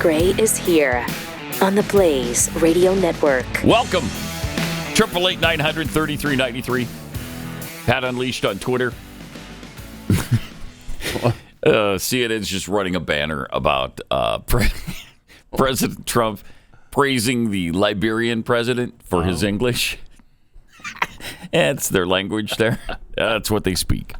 Gray is here on the Blaze Radio Network. Welcome. 888-900-3393. Pat Unleashed on Twitter. CNN's just running a banner about President Trump praising the Liberian president for his English. It's their language there. That's what they speak.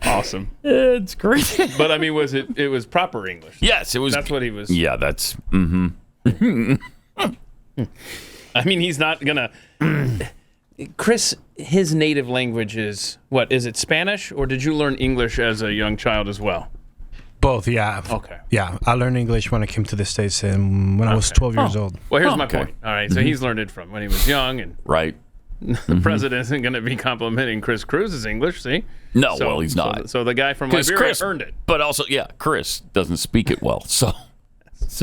Awesome. It's great. But I mean, it was proper English? Yes, it was. That's what he was. Yeah, that's. I mean, he's not gonna. Chris, his native language is what? Is it Spanish, or did you learn English as a young child as well? Both, yeah. Okay. Yeah, I learned English when I came to the States and when I was 12 years old. Well, here's my point. All right, so he's learned it from when he was young, and right. The president isn't going to be complimenting Chris Cruz's English, see? No, well, he's not. So the guy from Liberia Chris earned it. But also, yeah, Chris doesn't speak it well, so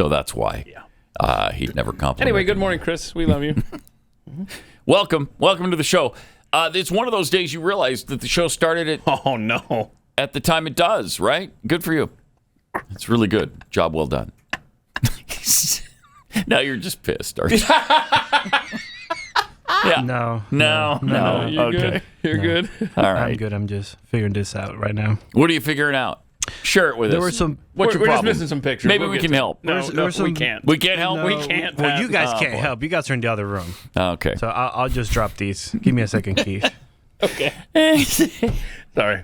that's why he'd never compliment. Anyway, good morning, Chris. We love you. Welcome to the show. It's one of those days you realize that the show started at at the time it does, right? Good for you. It's really good. Job well done. Now you're just pissed, aren't you? Yeah. No. You're okay. good. You're good. All right. I'm good. I'm just figuring this out right now. What are you figuring out? Share it with us. There were some. What's your We're just problem? missing some pictures. Maybe We'll we get can to- help. No, we can't. We can't help. No, We can't. Well, Pat. you guys can't boy. help. You guys are in the other room. Okay. So I'll just drop these. Give me a second, Keith. Okay. Sorry.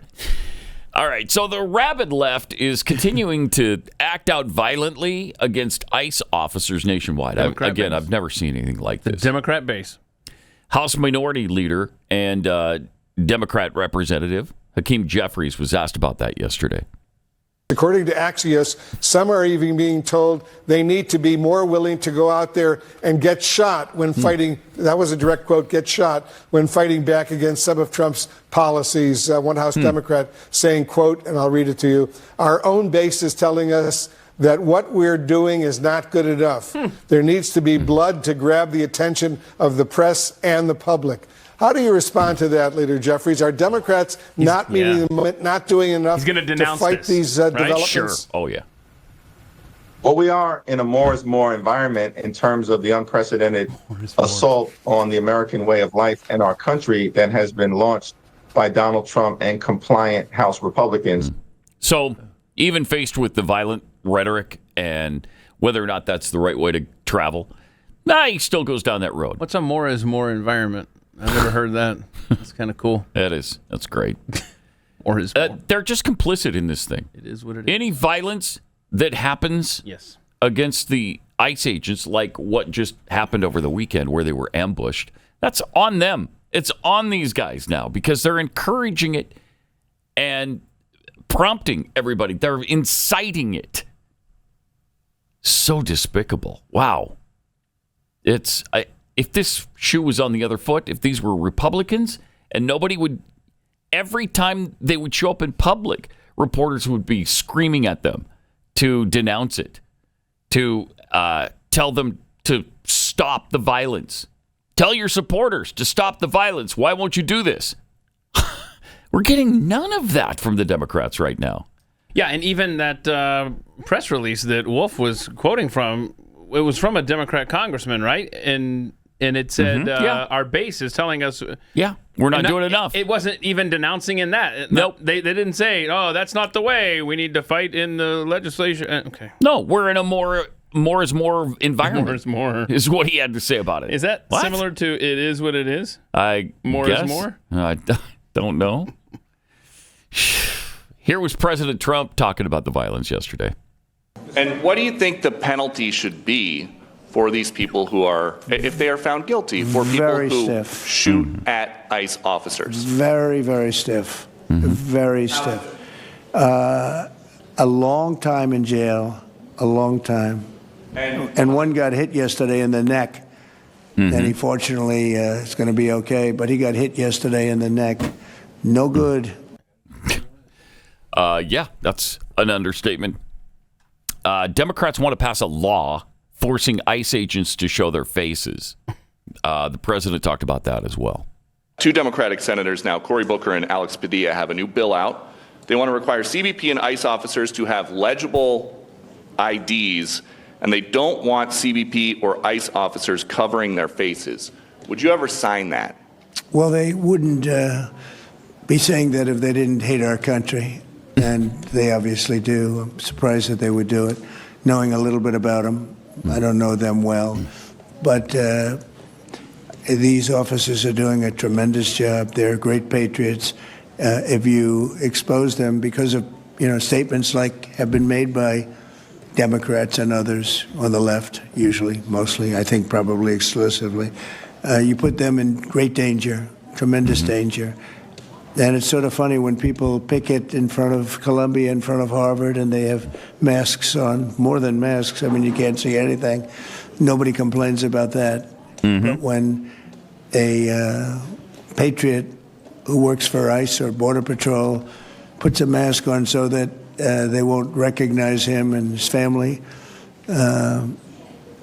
All right. So the rabid left is continuing to act out violently against ICE officers nationwide. I've never seen anything like this. Democrat base. House Minority Leader and Democrat Representative Hakeem Jeffries was asked about that yesterday. According to Axios, some are even being told they need to be more willing to go out there and get shot when fighting. That was a direct quote, get shot when fighting back against some of Trump's policies. One House Democrat saying, quote, and I'll read it to you, our own base is telling us that what we're doing is not good enough. There needs to be blood to grab the attention of the press and the public. How do you respond to that, Leader Jeffries? Are Democrats not meeting the moment, not doing enough to fight these developments? Sure. Oh, yeah. Well, we are in a more is more environment in terms of the unprecedented assault on the American way of life and our country that has been launched by Donald Trump and compliant House Republicans. So even faced with the violent rhetoric and whether or not that's the right way to travel, he still goes down that road. What's a more is more environment? I've never heard that. That's kind of cool. That is. That's great. Or is more. They're just complicit in this thing. It is what it is. Any violence that happens against the ICE agents, like what just happened over the weekend where they were ambushed, that's on them. It's on these guys now because they're encouraging it and prompting everybody. They're inciting it. So despicable. Wow. If this shoe was on the other foot, if these were Republicans and nobody would, every time they would show up in public, reporters would be screaming at them to denounce it, to tell them to stop the violence. Tell your supporters to stop the violence. Why won't you do this? We're getting none of that from the Democrats right now. Yeah, and even that press release that Wolf was quoting from, it was from a Democrat congressman, right? And it said our base is telling us... we're not doing enough. It wasn't even denouncing in that. Nope. They didn't say, that's not the way. We need to fight in the legislature. Okay. No, we're in a more is more environment. More is more. Is what he had to say about it. Is that similar to it is what it is? More guess. is more? I don't know. Here was President Trump talking about the violence yesterday. And what do you think the penalty should be for these people who are, if they are found guilty, for people Very who stiff. shoot at ICE officers? Very, very stiff. Very stiff. A long time in jail, a long time. And one got hit yesterday in the neck. And he fortunately is going to be okay, but he got hit yesterday in the neck. No good. That's an understatement. Democrats want to pass a law forcing ICE agents to show their faces. The president talked about that as well. Two Democratic senators now, Cory Booker and Alex Padilla, have a new bill out. They want to require CBP and ICE officers to have legible IDs, and they don't want CBP or ICE officers covering their faces. Would you ever sign that? Well, they wouldn't be saying that if they didn't hate our country, and they obviously do. I'm surprised that they would do it, knowing a little bit about them. I don't know them well, but these officers are doing a tremendous job. They're great patriots. If you expose them because of statements like have been made by Democrats and others on the left, usually, mostly, I think probably exclusively, you put them in great danger, tremendous danger. And it's sort of funny when people picket in front of Columbia, in front of Harvard, and they have masks on, more than masks. I mean, you can't see anything. Nobody complains about that. But when a patriot who works for ICE or Border Patrol puts a mask on so that they won't recognize him and his family,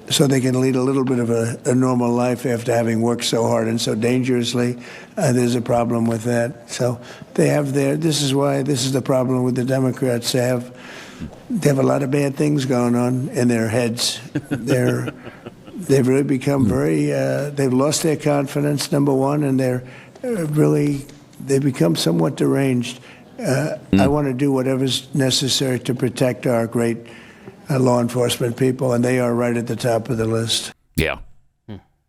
so they can lead a little bit of a normal life after having worked so hard and so dangerously, there's a problem with that. So they have this is the problem with the Democrats. They have a lot of bad things going on in their heads. They've really become they've lost their confidence, number one, and they've become somewhat deranged. I want to do whatever's necessary to protect our great law enforcement people, and they are right at the top of the list. Yeah.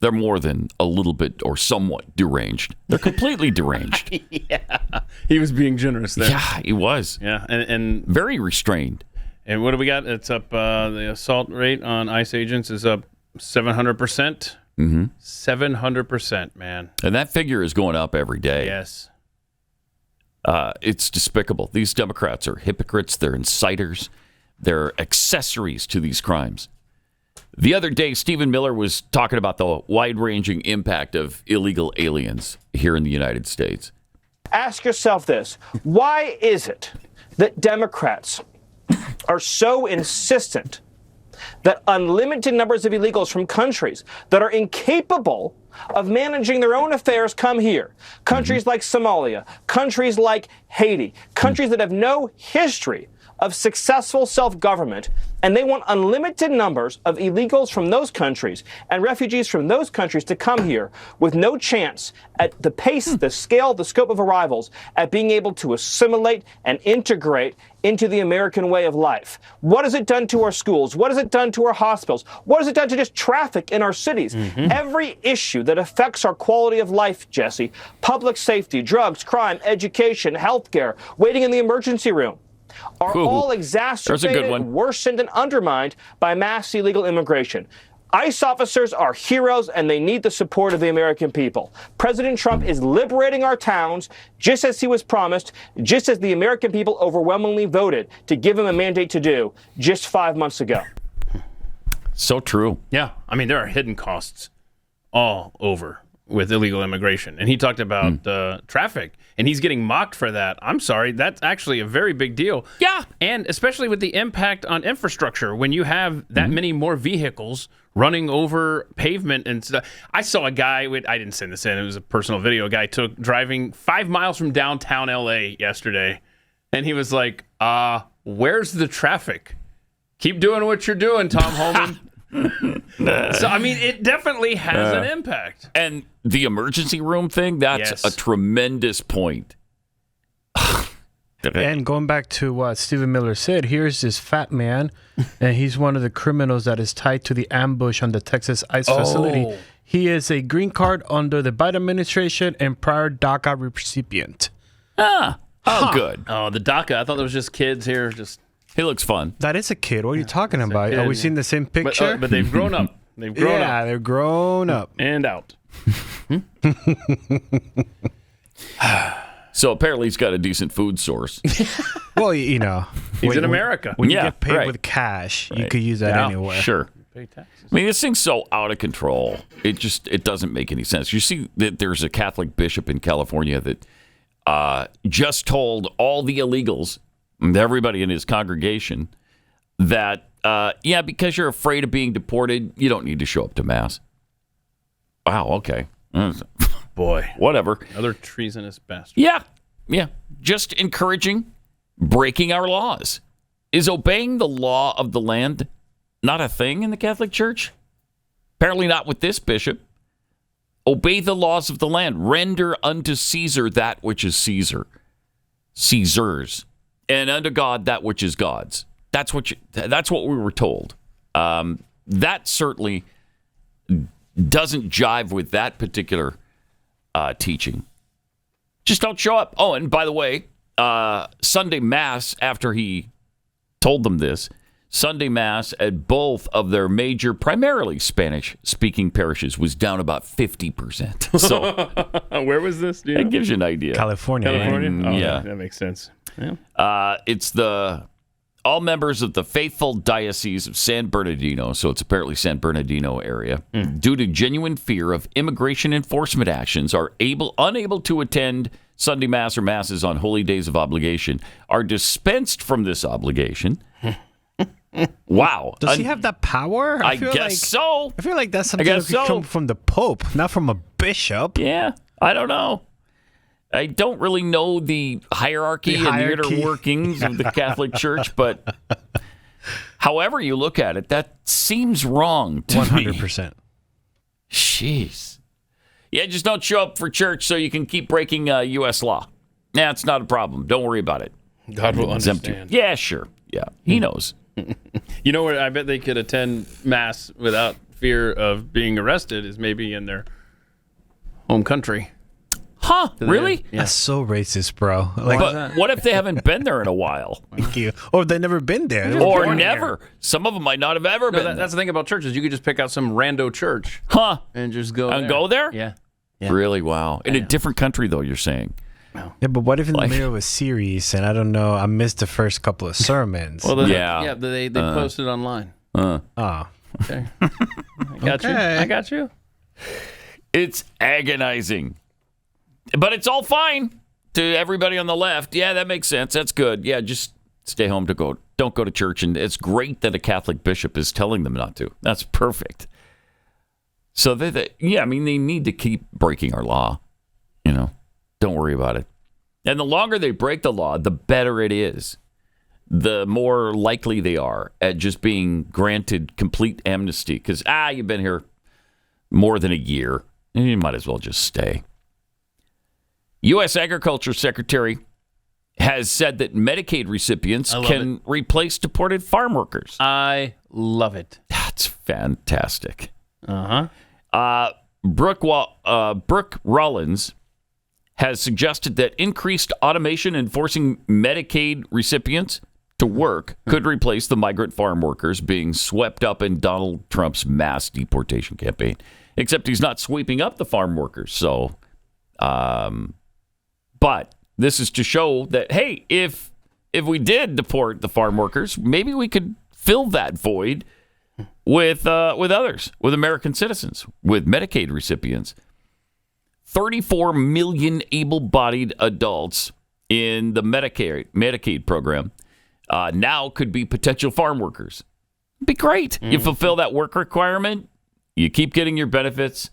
They're more than a little bit or somewhat deranged. They're completely deranged. Yeah. He was being generous there. Yeah, he was. Yeah, and very restrained. And what do we got? It's up, the assault rate on ICE agents is up 700%. 700%, man. And that figure is going up every day. Yes. It's despicable. These Democrats are hypocrites. They're inciters. They're accessories to these crimes. The other day, Stephen Miller was talking about the wide-ranging impact of illegal aliens here in the United States. Ask yourself this. Why is it that Democrats are so insistent that unlimited numbers of illegals from countries that are incapable of managing their own affairs come here? Countries like Somalia, countries like Haiti, countries that have no history of successful self-government, and they want unlimited numbers of illegals from those countries and refugees from those countries to come here with no chance at the pace, the scale, the scope of arrivals at being able to assimilate and integrate into the American way of life. What has it done to our schools? What has it done to our hospitals? What has it done to just traffic in our cities? Every issue that affects our quality of life, Jesse, public safety, drugs, crime, education, healthcare, waiting in the emergency room, are all exacerbated, worsened, and undermined by mass illegal immigration. ICE officers are heroes, and they need the support of the American people. President Trump is liberating our towns, just as he was promised, just as the American people overwhelmingly voted to give him a mandate to do just 5 months ago. So true. Yeah. I mean, there are hidden costs all over with illegal immigration. And he talked about traffic, and he's getting mocked for that. I'm sorry. That's actually a very big deal. Yeah. And especially with the impact on infrastructure, when you have that many more vehicles running over pavement and stuff. I saw a guy, I didn't send this in, it was a personal video, a guy driving 5 miles from downtown LA yesterday. And he was like, where's the traffic? Keep doing what you're doing, Tom Holman. So, I mean, it definitely has an impact. And the emergency room thing, that's a tremendous point. And going back to what Stephen Miller said, here's this fat man, and he's one of the criminals that is tied to the ambush on the Texas ICE facility. He is a green card under the Biden administration and prior DACA recipient. Good. Oh, the DACA. I thought it was just kids here. He looks fun. That is a kid. What are you talking about? Are we seeing the same picture? But they've grown up. They've grown up. Yeah, they're grown up. And out. So apparently he's got a decent food source. Well, you know. He's in America. When you get paid with cash, you could use that anywhere. Sure. I mean, this thing's so out of control. It doesn't make any sense. You see that there's a Catholic bishop in California that just told all the illegals, everybody in his congregation, that, because you're afraid of being deported, you don't need to show up to Mass. Wow, okay. Boy. Whatever. Another treasonous bastard. Yeah. Just encouraging breaking our laws Is obeying the law of the land not a thing in the Catholic Church? Apparently not with this bishop. Obey the laws of the land. Render unto Caesar that which is Caesar's, and unto God that which is God's. That's what we were told. That certainly doesn't jive with that particular teaching. Just don't show up. Oh, and by the way, Sunday Mass, after he told them this, Sunday Mass at both of their major, primarily Spanish-speaking parishes was down about 50%. So where was this? It gives you an idea. California. Yeah. That makes sense. Yeah. It's all members of the faithful diocese of San Bernardino, so it's apparently San Bernardino area, due to genuine fear of immigration enforcement actions, are unable to attend Sunday Mass or Masses on holy days of obligation, are dispensed from this obligation. Wow. Does he have that power? I guess so. I feel like that's something that could come from the Pope, not from a bishop. Yeah, I don't know. I don't really know the hierarchy and the inner workings of the Catholic Church, but however you look at it, that seems wrong to 100%. Jeez. Yeah, just don't show up for church so you can keep breaking U.S. law. Nah, it's not a problem. Don't worry about it. God will understand. Yeah, sure. Yeah, he knows. You know where I bet they could attend Mass without fear of being arrested is maybe in their home country. Huh? Really? That's so racist, bro. Like, but what if they haven't been there in a while? Thank you. Or they've never been there. Or never. Some of them might not have ever been there. That's the thing about churches. You could just pick out some rando church. Huh? And just go and go there? Yeah. Really? Wow. In a different country, though, you're saying? Yeah, but what if in the middle of a series and I don't know, I missed the first couple of sermons? Well, they posted online. Oh. Okay. I got you. It's agonizing. But it's all fine to everybody on the left. Yeah, that makes sense. That's good. Yeah, just stay home. Don't go to church. And it's great that a Catholic bishop is telling them not to. That's perfect. So they need to keep breaking our law. Don't worry about it. And the longer they break the law, the better it is. The more likely they are at just being granted complete amnesty. Because, you've been here more than a year. And you might as well just stay. U.S. Agriculture Secretary has said that Medicaid recipients can replace deported farm workers. I love it. That's fantastic. Uh-huh. Brooke Rollins has suggested that increased automation in forcing Medicaid recipients to work could replace the migrant farm workers being swept up in Donald Trump's mass deportation campaign. Except he's not sweeping up the farm workers. So, but this is to show that, hey, if we did deport the farm workers, maybe we could fill that void with others, with American citizens, with Medicaid recipients. 34 million able-bodied adults in the Medicaid program now could be potential farm workers. It'd be great. You fulfill that work requirement, you keep getting your benefits,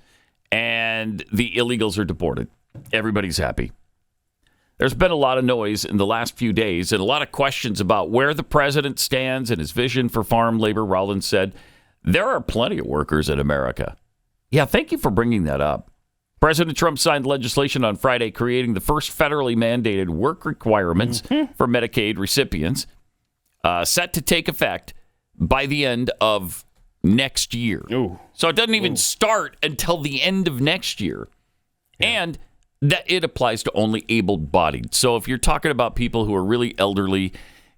and the illegals are deported. Everybody's happy. There's been a lot of noise in the last few days and a lot of questions about where the president stands and his vision for farm labor. Rollins said, there are plenty of workers in America. Yeah, thank you for bringing that up. President Trump signed legislation on Friday creating the first federally mandated work requirements for Medicaid recipients, set to take effect by the end of next year. Ooh. So it doesn't even start until the end of next year. Yeah. And that it applies to only able-bodied. So if you're talking about people who are really elderly,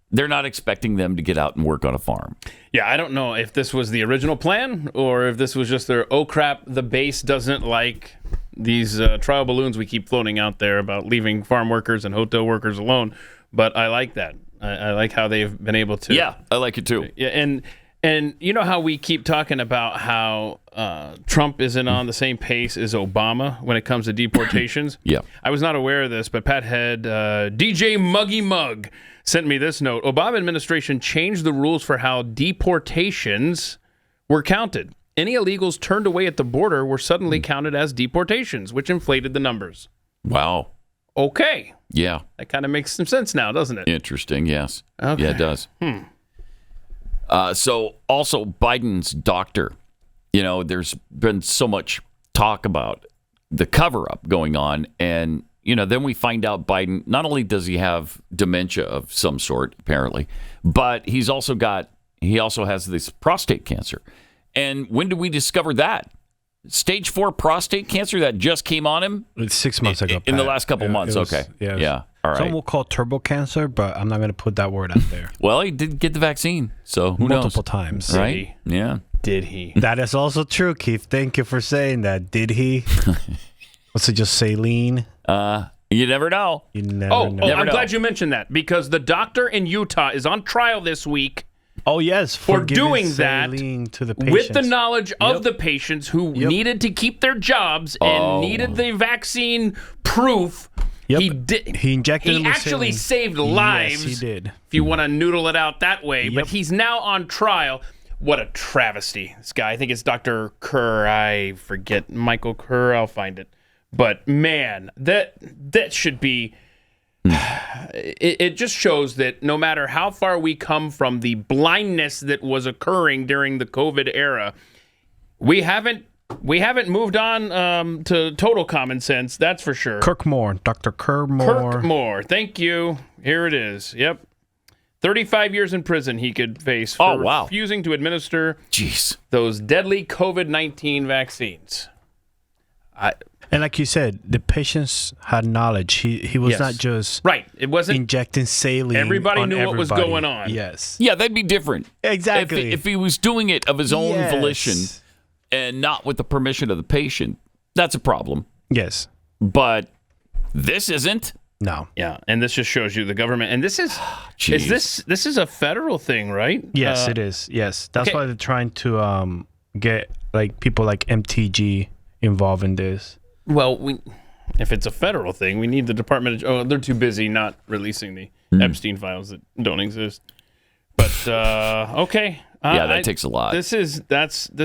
they're not expecting them to get out and work on a farm. Yeah, I don't know if this was the original plan or if this was just their, oh crap, the base doesn't like these trial balloons we keep floating out there about leaving farm workers and hotel workers alone. But I like that. I like how they've been able to. Yeah, I like it too. Yeah, and you know how we keep talking about how Trump isn't on the same pace as Obama when it comes to deportations? Yeah. I was not aware of this, but Pat Head, DJ Muggy Mug, sent me this note. Obama administration changed the rules for how deportations were counted. Any illegals turned away at the border were suddenly counted as deportations, which inflated the numbers. Wow. Okay. Yeah. That kind of makes some sense now, doesn't it? Interesting, yes. Okay. Yeah, it does. So also Biden's doctor, there's been so much talk about the cover-up going on. And, then we find out Biden, not only does he have dementia of some sort, apparently, but he also has this prostate cancer. And when did we discover that? Stage 4 prostate cancer that just came on him? It's 6 months ago. In the last couple months. Okay. Yeah. All right. Some will call turbo cancer, but I'm not going to put that word out there. Well, he did get the vaccine, so who knows? Multiple times. Right? Yeah. Did he? That is also true, Keith. Thank you for saying that. Did he? What's it, just saline? You never know. You never know. I'm glad you mentioned that because the doctor in Utah is on trial this week. Oh, yes. For doing that to the with the knowledge of the patients who needed to keep their jobs and needed the vaccine proof. Yep. He injected He actually saved lives. Yes, he did. If you want to noodle it out that way. But he's now on trial. What a travesty. This guy, I think it's Dr. Kerr. I forget. Michael Kerr. I'll find it. But, man, that should be... It just shows that no matter how far we come from the blindness that was occurring during the COVID era, we haven't moved on to total common sense. That's for sure. Kirk Moore, Dr. Kirk Moore. Kirk Moore. Thank you. Here it is. Yep. 35 years in prison he could face for refusing to administer those deadly COVID-19 vaccines. And like you said, the patients had knowledge. He was not just It wasn't injecting saline. Everybody knew what was going on. Yes. Yeah, that'd be different. Exactly. If he was doing it of his own volition and not with the permission of the patient, that's a problem. Yes. But this isn't. No. Yeah, and this just shows you the government. And this is this is a federal thing, right? Yes, it is. Yes, that's why they're trying to get like people like MTG involved in this. Well, if it's a federal thing, we need the Department of... they're too busy not releasing the Epstein files that don't exist. But, okay. That takes a lot. This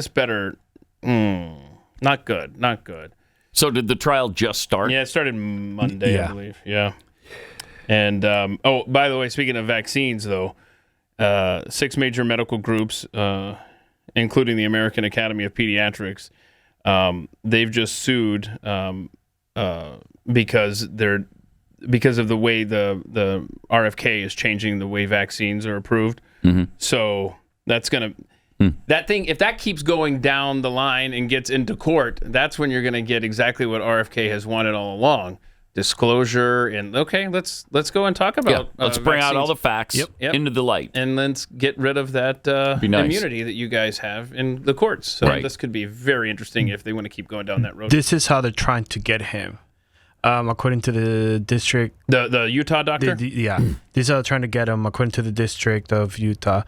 better... not good. So did the trial just start? Yeah, it started Monday, I believe. Yeah. And, by the way, speaking of vaccines, though, 6 major medical groups, including the American Academy of Pediatrics, they've just sued because of the way the RFK is changing the way vaccines are approved. Mm-hmm. So that's gonna that thing. If that keeps going down the line and gets into court, that's when you're gonna get exactly what RFK has wanted all along: disclosure. And let's go and talk about. Let's bring out all the facts into the light, and let's get rid of that immunity that you guys have in the courts. So this could be very interesting if they want to keep going down that road. This is how they're trying to get him, according to the district. The Utah doctor. This is how they're trying to get him, according to the district of Utah.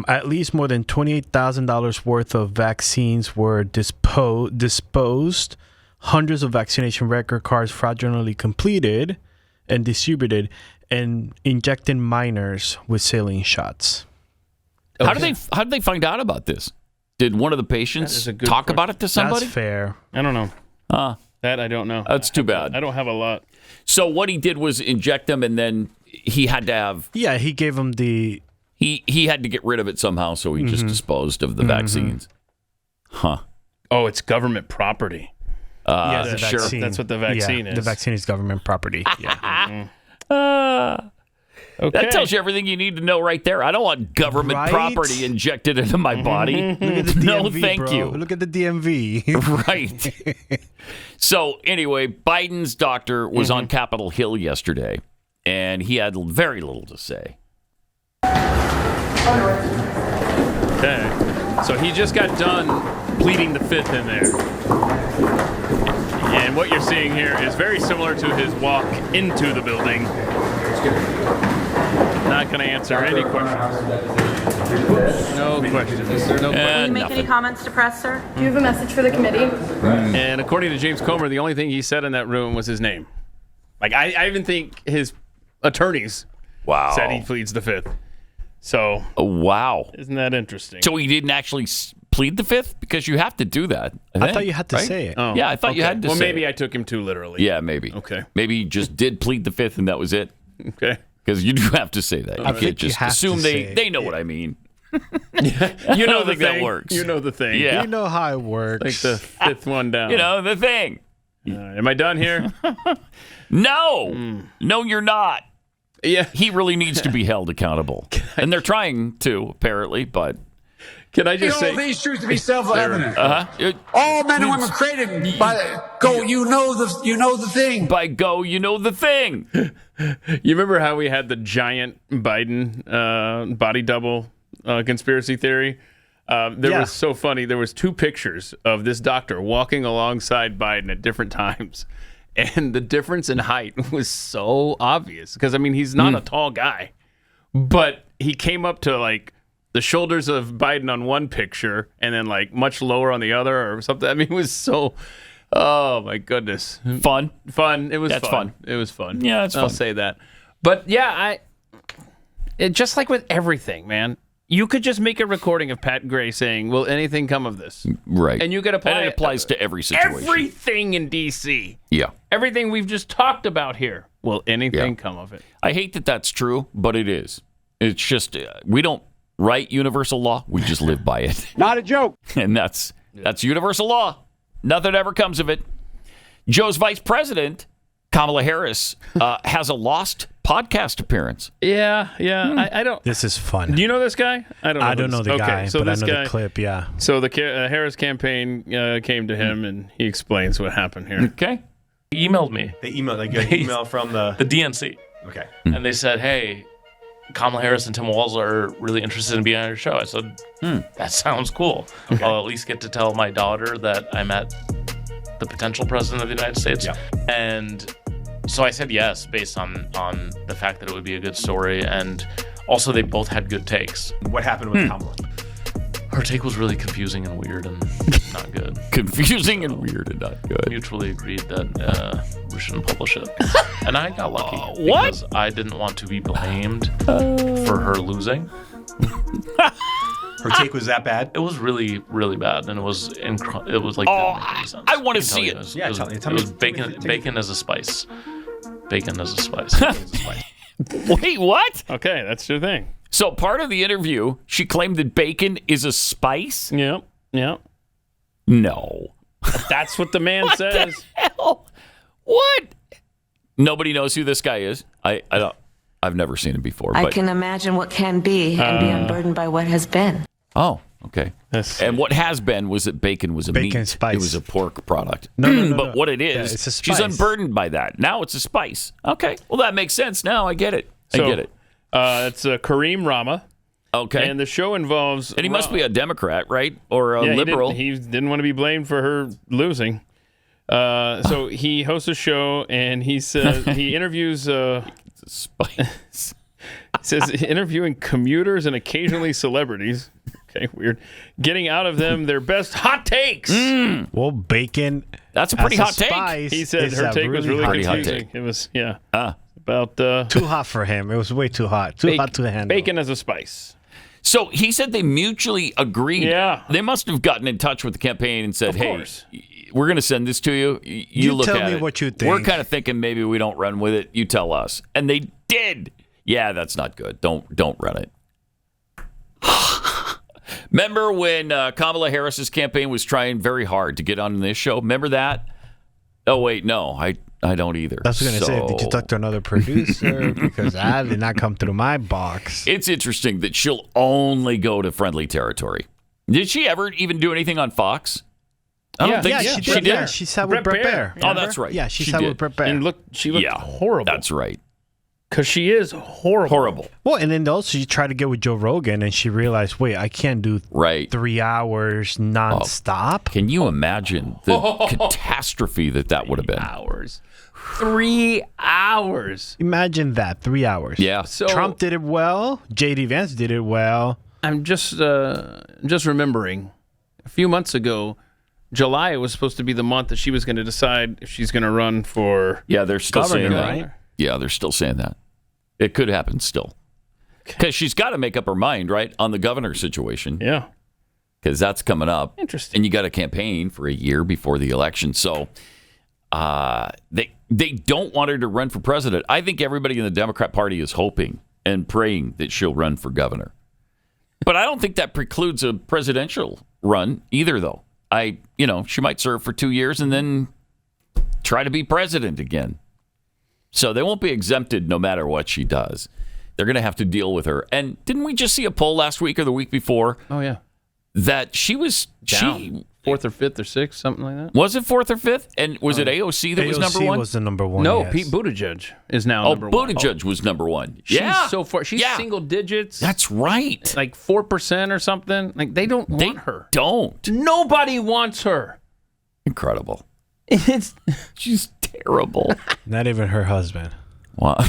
At least more than $28,000 worth of vaccines were disposed. Hundreds of vaccination record cards fraudulently completed and distributed, and injecting minors with saline shots. Okay. How did they find out about this? Did one of the patients talk about it to somebody? That's fair. I don't know. That I don't know. That's too bad. I don't have a lot. So what he did was inject them, and then he had to have... Yeah, he gave them the... He had to get rid of it somehow, so he just disposed of the vaccines. Huh. Oh, it's government property. Sure. That's what the vaccine is. The vaccine is government property. Yeah. Okay. That tells you everything you need to know right there. I don't want government property injected into my body. Look at the DMV, no, thank you. Look at the DMV. Right. So anyway, Biden's doctor was on Capitol Hill yesterday, and he had very little to say. Okay. So he just got done pleading the fifth in there. And what you're seeing here is very similar to his walk into the building. Not going to answer any questions. No questions. Can you make any comments to press, sir? Do you have a message for the committee? And according to James Comer, the only thing he said in that room was his name. Like, I even think his attorneys said he pleads the fifth. So, isn't that interesting? So he didn't actually plead the fifth? Because you have to do that. I thought you had to say it. Oh, yeah, I thought you had to say it. Well, maybe I took him too literally. Yeah, maybe. Okay. Maybe he just did plead the fifth and that was it. Okay. Because you do have to say that. You can't just assume they know what I mean. You know the think that thing. works. You know the thing. Yeah. You know how it works. Like the fifth one down. You know the thing. Am I done here? No. No, you're not. Yeah. He really needs to be held accountable. And they're trying to, apparently, but... Can I just say... these truths to be self-evident. Uh-huh. All men and women created by go. You know the thing. By go, you know the thing. You remember how we had the giant Biden body double conspiracy theory? Was so funny. There was 2 pictures of this doctor walking alongside Biden at different times. And the difference in height was so obvious. Because, I mean, he's not a tall guy. But he came up to, like, the shoulders of Biden on one picture and then, like, much lower on the other or something. I mean, it was so... Oh, my goodness. Fun. It was fun. It was fun. Yeah, it's fun. I'll say that. But, yeah, just like with everything, man, you could just make a recording of Pat Gray saying, will anything come of this? Right. And you could apply and it applies to every situation. Everything in D.C. Yeah. Everything we've just talked about here. Will anything come of it? I hate that that's true, but it is. It's just, we don't write universal law. We just live by it. Not a joke. And that's universal law. Nothing ever comes of it. Joe's vice president, Kamala Harris, has a lost podcast appearance. Yeah. I don't. This is fun. Do you know this guy? I don't know the guy, so but I this know guy, the clip, yeah. So the Harris campaign came to him, and he explains what happened here. Okay. He emailed me. They emailed, like an email from the DNC. Okay. And they said, hey, Kamala Harris and Tim Walz are really interested in being on your show. I said, that sounds cool. Okay. I'll at least get to tell my daughter that I met the potential president of the United States. Yeah. And so I said yes, based on the fact that it would be a good story. And also they both had good takes. What happened with Kamala? Her take was really confusing and weird and not good. Confusing and weird and not good. Mutually agreed that we shouldn't publish it. And I got lucky. What? Because I didn't want to be blamed for her losing. Her take was that bad? It was really, really bad. And it was like... I want to see it. Yeah, tell me. It was bacon as a spice. Bacon as a spice. Wait, what? Okay, that's your thing. So part of the interview, she claimed that bacon is a spice? Yep. No. That's what the man says. The hell? What? Nobody knows who this guy is. I don't. I've never seen him before. I but, can imagine what can be and be unburdened by what has been. Oh, okay. And what has been was that bacon was a meat. Spice. It was a pork product. No. But what it is, it's a spice. she's unburdened by that. Now it's a spice. Okay. Well, that makes sense now. I get it. I get it. It's Kareem Rama. Okay. And the show involves... And he must be a Democrat, right? Or a liberal. He didn't want to be blamed for her losing. So he hosts a show, and he says he interviews... Spice. It says interviewing commuters and occasionally celebrities. Okay, weird. Getting out of them their best hot takes. Well, bacon. That's a pretty hot take. He said her take was really confusing. It was, about... too hot for him. It was way too hot. Too hot to handle. Bacon as a spice. So he said they mutually agreed. Yeah. They must have gotten in touch with the campaign and said, hey, course. we're going to send this to you. You look tell at me it. what you think. We're kind of thinking maybe we don't run with it. You tell us. And they did. Yeah, that's not good. Don't run it. Remember when Kamala Harris's campaign was trying very hard to get on this show? Remember that? Oh, wait, no. I don't either. That's what I was going to say. Did you talk to another producer? Because I did not come through my box. It's interesting that she'll only go to friendly territory. Did she ever even do anything on Fox? I don't think she did. Yeah, she sat with Brett Baer. Oh, that's right. Yeah, she sat with Brett Baer. And she looked horrible. That's right. Because she is horrible. Well, and then also she tried to get with Joe Rogan, and she realized, wait, I can't do 3 hours nonstop. Can you imagine the catastrophe that would have been? 3 hours. Imagine that, 3 hours. Yeah. So Trump did it well. J.D. Vance did it well. I'm just remembering a few months ago, July was supposed to be the month that she was going to decide if she's going to run for they're still saying that. right? Yeah, they're still saying that. It could happen still. Because she's got to make up her mind, right, on the governor situation. Yeah. Because that's coming up. Interesting. And you got to campaign for a year before the election. So they don't want her to run for president. I think everybody in the Democrat Party is hoping and praying that she'll run for governor. But I don't think that precludes a presidential run either, though. She might serve for 2 years and then try to be president again. So they won't be exempted no matter what she does. They're going to have to deal with her. And didn't we just see a poll last week or the week before? Oh, yeah. That she was down. Fourth or fifth or sixth, something like that. Was it fourth or fifth? And was it AOC that was number one? AOC was the number one. No, yes. Pete Buttigieg is now number one. Buttigieg was number one. She's yeah. so far. She's single digits. That's right. Like 4% or something. Like they don't want her. Don't. Nobody wants her. Incredible. She's terrible. Not even her husband. Wow.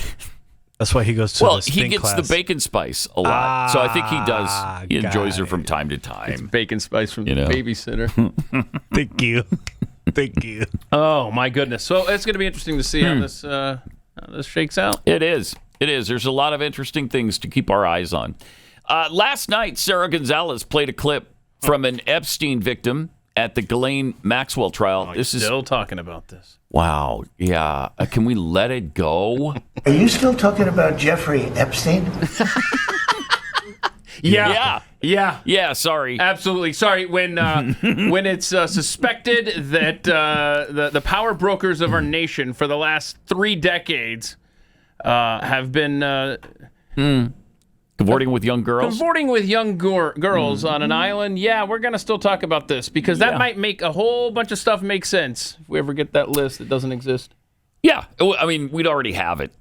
That's why he goes to the spin he gets class. the bacon spice a lot. So I think he does. He enjoys her from time to time. It's bacon spice from the babysitter. Thank you. Thank you. Oh, my goodness. So it's going to be interesting to see how this shakes out. It is. It is. There's a lot of interesting things to keep our eyes on. Last night, Sarah Gonzalez played a clip from an Epstein victim at the Ghislaine Maxwell trial. This is still talking about this. Wow. Yeah. Can we let it go? Are you still talking about Jeffrey Epstein? Yeah. Yeah, sorry. Absolutely. Sorry. When it's suspected that the power brokers of our nation for the last 3 decades have been cavorting with young girls? Cavorting with young girls on an island. Yeah, we're going to still talk about this because that might make a whole bunch of stuff make sense if we ever get that list that doesn't exist. Yeah. I mean, we'd already have it.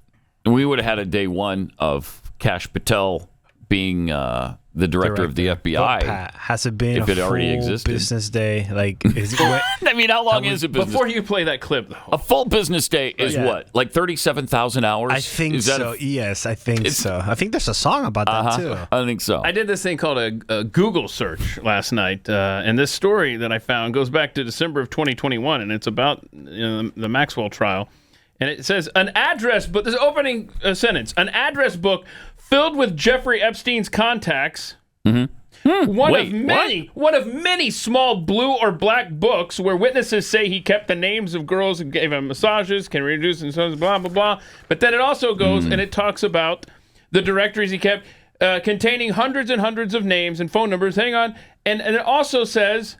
We would have had a day one of Kash Patel being the director of the FBI. But Pat, has it been if a it already full existed? business day? Like, is it, I mean, how long is a business? Before you play that clip, though. A full business day is what? Like 37,000 hours? I think so. Yes, I think so. I think there's a song about that too. I think so. I did this thing called a Google search last night, and this story that I found goes back to December of 2021, and it's about the Maxwell trial. And it says, an address book, this opening sentence, an address book filled with Jeffrey Epstein's contacts. Mm-hmm. One of many small blue or black books where witnesses say he kept the names of girls and gave them massages, can reduce and so on, blah, blah, blah. But then it also goes and it talks about the directories he kept containing hundreds and hundreds of names and phone numbers. Hang on. And it also says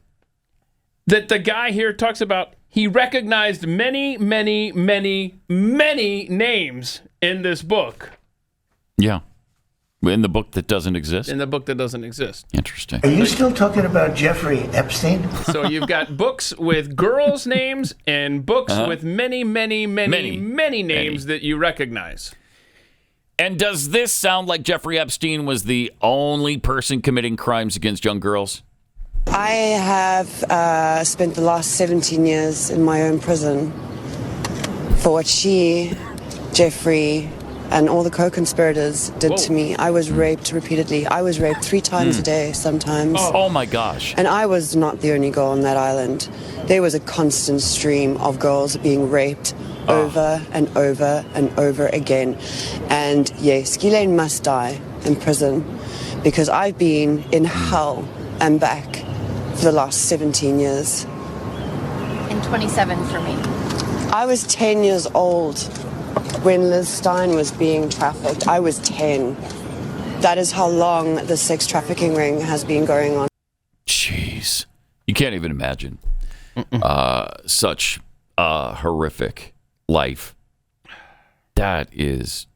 that the guy here talks about he recognized many, many, many, many names in this book. Yeah. In the book that doesn't exist? In the book that doesn't exist. Interesting. Are you still talking about Jeffrey Epstein? So you've got books with girls' names and books with many, many, many, many names that you recognize. And does this sound like Jeffrey Epstein was the only person committing crimes against young girls? I have spent the last 17 years in my own prison for what she, Jeffrey, and all the co-conspirators did to me. I was raped repeatedly. I was raped 3 times a day sometimes. Oh my gosh. And I was not the only girl on that island. There was a constant stream of girls being raped over and over and over again. And yes, Ghislaine must die in prison because I've been in hell and back for the last 17 years. And 27 for me. I was 10 years old when Liz Stein was being trafficked. I was 10. That is how long the sex trafficking ring has been going on. Jeez. You can't even imagine such a horrific life. That is,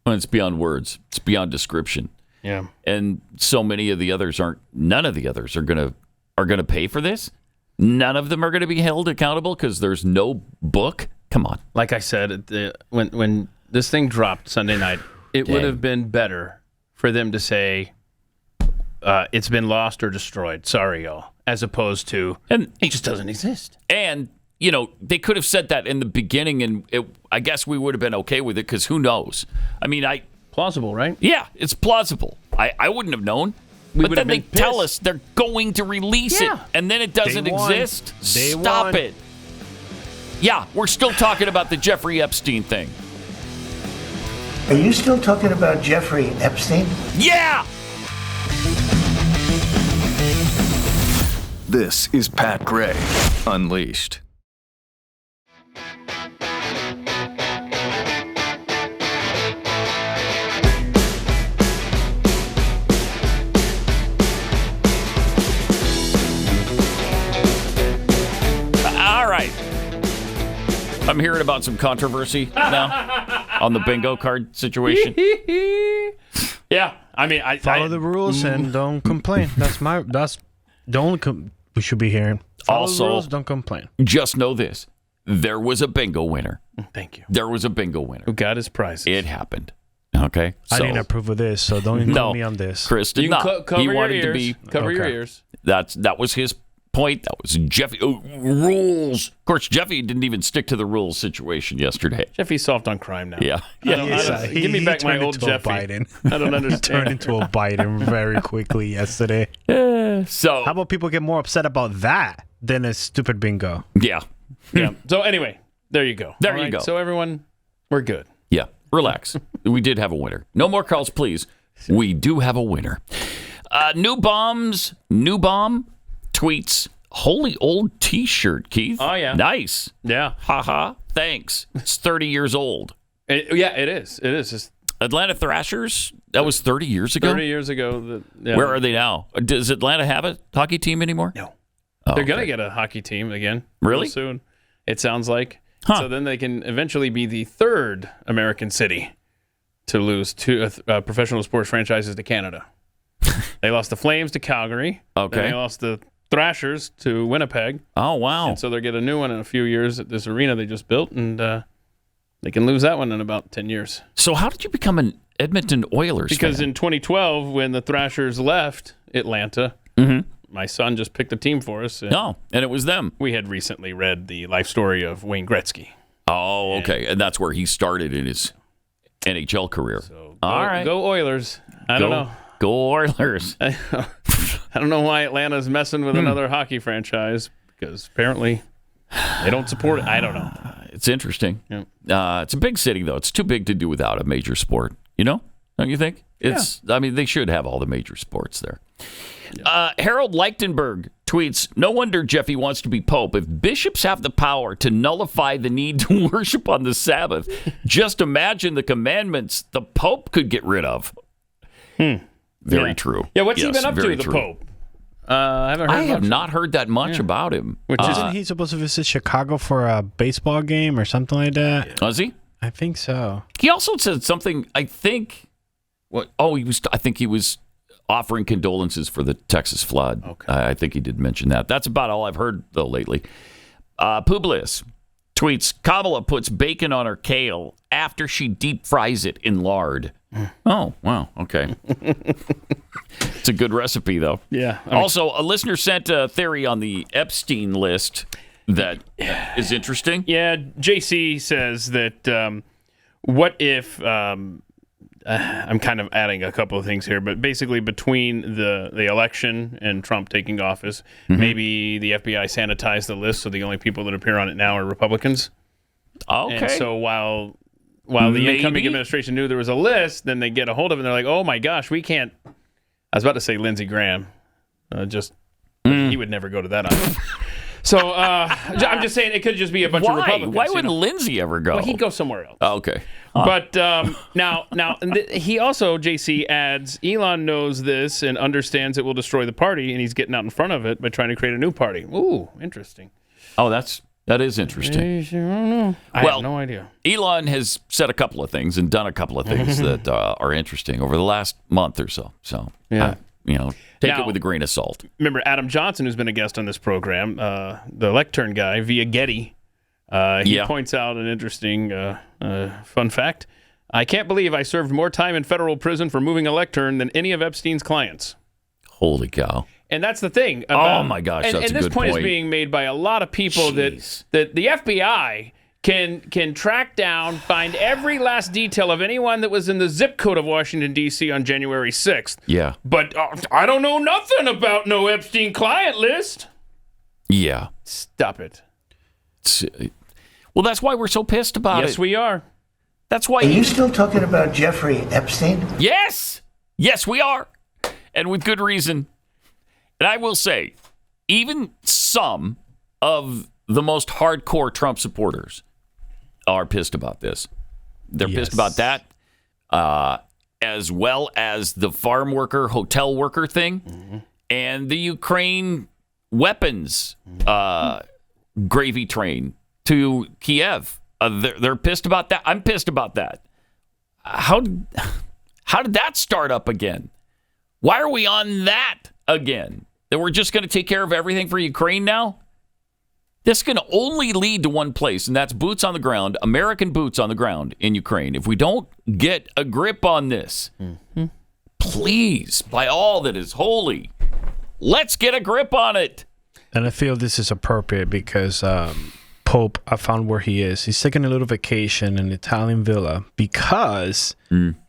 well, it's beyond words. It's beyond description. Yeah. And so many of the others none of the others are going to pay for this. None of them are going to be held accountable because there's no book. Come on. Like I said, when this thing dropped Sunday night, it would have been better for them to say it's been lost or destroyed. Sorry, y'all. As opposed to, and it just doesn't exist. And, they could have said that in the beginning, and I guess we would have been okay with it because who knows? I mean, plausible, right? Yeah, it's plausible. I wouldn't have known. But then they tell us they're going to release it, and then it doesn't exist. Stop it. Yeah, we're still talking about the Jeffrey Epstein thing. Are you still talking about Jeffrey Epstein? Yeah! This is Pat Gray Unleashed. I'm hearing about some controversy now on the bingo card situation. Yeah, I mean, follow the rules and don't complain. That's we should be hearing. Follow Also, the rules, don't complain. Just know this: there was a bingo winner. Thank you. There was a bingo winner who got his prizes. It happened. Okay, I didn't approve of this, so don't include me on this. Chris did not. Cover He your wanted ears. to be Cover your ears. That was his point. That was Jeffy. Rules. Of course, Jeffy didn't even stick to the rules situation yesterday. Jeffy's soft on crime now. Yeah. Give me back my old Jeffy. Biden. I don't understand. He turned into a Biden very quickly yesterday. So how about people get more upset about that than a stupid bingo? Yeah. Yeah. So anyway, there you go. There All you right, go. So everyone, we're good. Yeah. Relax. We did have a winner. No more calls, please. We do have a winner. New bomb tweets, holy old T-shirt, Keith. Oh, yeah. Nice. Yeah. Haha. Thanks. It's 30 years old. It is. It is. It's Atlanta Thrashers, that was 30 years ago? 30 years ago. Where are they now? Does Atlanta have a hockey team anymore? No. Oh, They're going to get a hockey team again. Really? Real soon, it sounds like. Huh. So then they can eventually be the third American city to lose two professional sports franchises to Canada. They lost the Flames to Calgary. Okay. Then they lost the Thrashers to Winnipeg. Oh, wow. And so they'll get a new one in a few years at this arena they just built, and they can lose that one in about 10 years. So how did you become an Edmonton Oilers Because fan? in 2012, when the Thrashers left Atlanta, my son just picked a team for us. And and it was them. We had recently read the life story of Wayne Gretzky. Oh, okay. And that's where he started in his NHL career. All right. Go Oilers. I don't know. Go Oilers. I don't know why Atlanta's messing with another hockey franchise, because apparently they don't support it. I don't know. It's interesting. Yeah. It's a big city, though. It's too big to do without a major sport. You know? Don't you think? I mean, they should have all the major sports there. Harold Lichtenberg tweets, no wonder Jeffy wants to be Pope. If bishops have the power to nullify the need to worship on the Sabbath, just imagine the commandments the Pope could get rid of. Very true. Yeah, what's he Yes, been up to, very the true. Pope? I have not heard that much about him. Isn't he supposed to visit Chicago for a baseball game or something like that? Was he? I think so. He also said something, I think, I think he was offering condolences for the Texas flood. Okay. I think he did mention that. That's about all I've heard, though, lately. Publius tweets, Kamala puts bacon on her kale after she deep fries it in lard. Oh, wow. Okay. It's a good recipe, though. Yeah. Also, a listener sent a theory on the Epstein list that is interesting. Yeah, JC says that what if... I'm kind of adding a couple of things here, but basically between the election and Trump taking office, maybe the FBI sanitized the list, so the only people that appear on it now are Republicans. Okay. And so while the incoming administration knew there was a list, then they get a hold of it and they're like, oh my gosh, we can't. I was about to say Lindsey Graham. He would never go to that island. So I'm just saying it could just be a bunch of Republicans. Why wouldn't Lindsey ever go? Well, he'd go somewhere else. Oh, okay. But now he also, JC, adds, Elon knows this and understands it will destroy the party, and he's getting out in front of it by trying to create a new party. Ooh, interesting. Oh, that is interesting. I have no idea. Elon has said a couple of things and done a couple of things that are interesting over the last month or so. So, yeah. Take it with a grain of salt. Remember Adam Johnson, who's been a guest on this program, the lectern guy via Getty. He points out an interesting fun fact. I can't believe I served more time in federal prison for moving a lectern than any of Epstein's clients. Holy cow. And that's the thing. Oh, my gosh, that's a good point. And this point is being made by a lot of people that the FBI can track down, find every last detail of anyone that was in the zip code of Washington, D.C. on January 6th. Yeah. But I don't know nothing about no Epstein client list. Yeah. Stop it. Well, that's why we're so pissed about it. Yes, we are. That's why. Are you still talking about Jeffrey Epstein? Yes. Yes, we are. And with good reason. And I will say, even some of the most hardcore Trump supporters are pissed about this. They're pissed about that, as well as the farm worker, hotel worker thing, and the Ukraine weapons gravy train to Kiev. They're pissed about that. I'm pissed about that. How did that start up again? Why are we on that again? That we're just going to take care of everything for Ukraine now? This can only lead to one place, and that's boots on the ground, American boots on the ground in Ukraine. If we don't get a grip on this, please, by all that is holy, let's get a grip on it. And I feel this is appropriate because Pope, I found where he is. He's taking a little vacation in an Italian villa because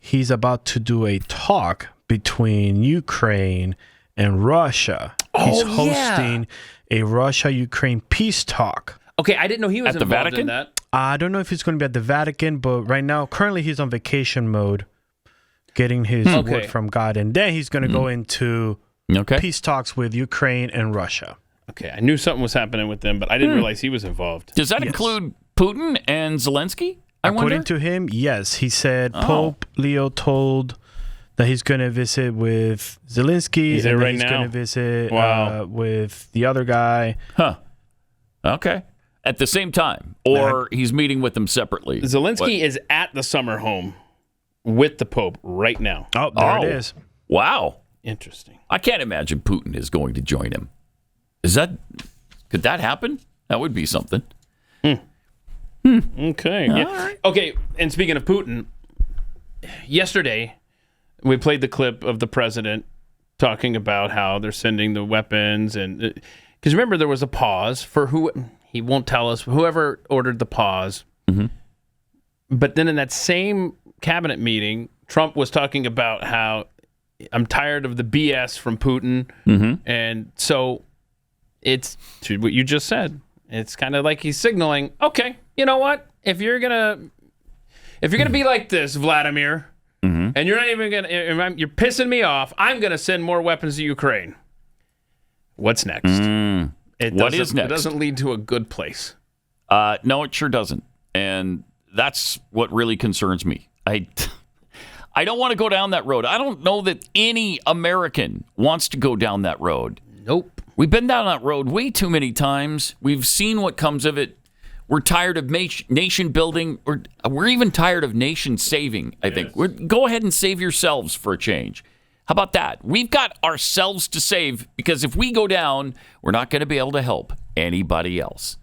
he's about to do a talk between Ukraine and Russia. He's hosting a Russia-Ukraine peace talk. Okay, I didn't know he was at the involved Vatican? in that. I don't know if he's going to be at the Vatican, but right now, currently he's on vacation mode, getting his word from God. And then he's going to go into peace talks with Ukraine and Russia. Okay, I knew something was happening with them, but I didn't realize he was involved. Does that include Putin and Zelensky? According to him, yes. He said Pope Leo told that he's going to visit with Zelensky. He's there right he's now. going to visit Wow. with the other guy. Huh. Okay. At the same time, or he's meeting with them separately. Zelensky is at the summer home with the Pope right now. Oh, there it is. Wow. Interesting. I can't imagine Putin is going to join him. Could that happen? That would be something. Okay. Yeah. right. Okay, and speaking of Putin, yesterday we played the clip of the president talking about how they're sending the weapons, and because remember there was a pause for who he won't tell us whoever ordered the pause. But then in that same cabinet meeting, Trump was talking about how I'm tired of the BS from Putin, and so it's to what you just said. It's kind of like he's signaling, okay, you know what? If you're gonna be like this, Vladimir. And you're not even you're pissing me off. I'm going to send more weapons to Ukraine. What's next? What is next? It doesn't lead to a good place. No, it sure doesn't. And that's what really concerns me. I don't want to go down that road. I don't know that any American wants to go down that road. Nope. We've been down that road way too many times. We've seen what comes of it. We're tired of nation building. We're even tired of nation saving, I think. Go ahead and save yourselves for a change. How about that? We've got ourselves to save because if we go down, we're not going to be able to help anybody else.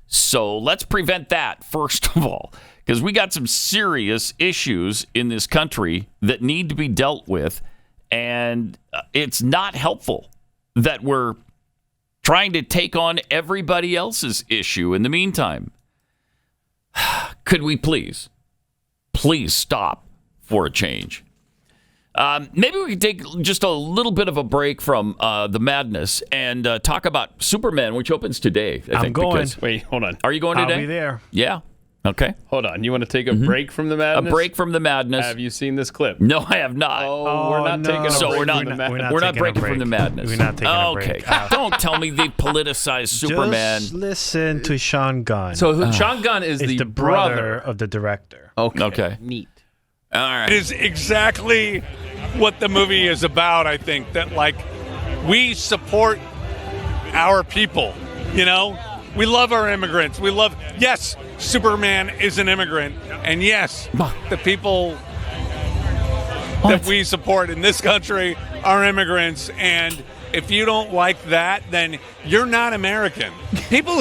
So let's prevent that, first of all, because we got some serious issues in this country that need to be dealt with, and it's not helpful that we're trying to take on everybody else's issue in the meantime. Could we please stop for a change? Maybe we could take just a little bit of a break from the madness and talk about Superman, which opens today. I'm going. Wait, hold on. Are you going today? I'll be there. Yeah. Okay. Hold on. You want to take a break from the madness? A break from the madness. Have you seen this clip? No, I have not. Oh, we're not taking a break we're not, from the madness. We're not breaking from the madness. We're not taking a break. Okay. Don't tell me they politicized Superman. Just listen to Sean Gunn. So Sean Gunn is the brother of the director. Okay. Neat. All right. It is exactly what the movie is about, I think, that like we support our people, you know? We love our immigrants. Yes, Superman is an immigrant. And yes, the people that we support in this country are immigrants. And if you don't like that, then you're not American.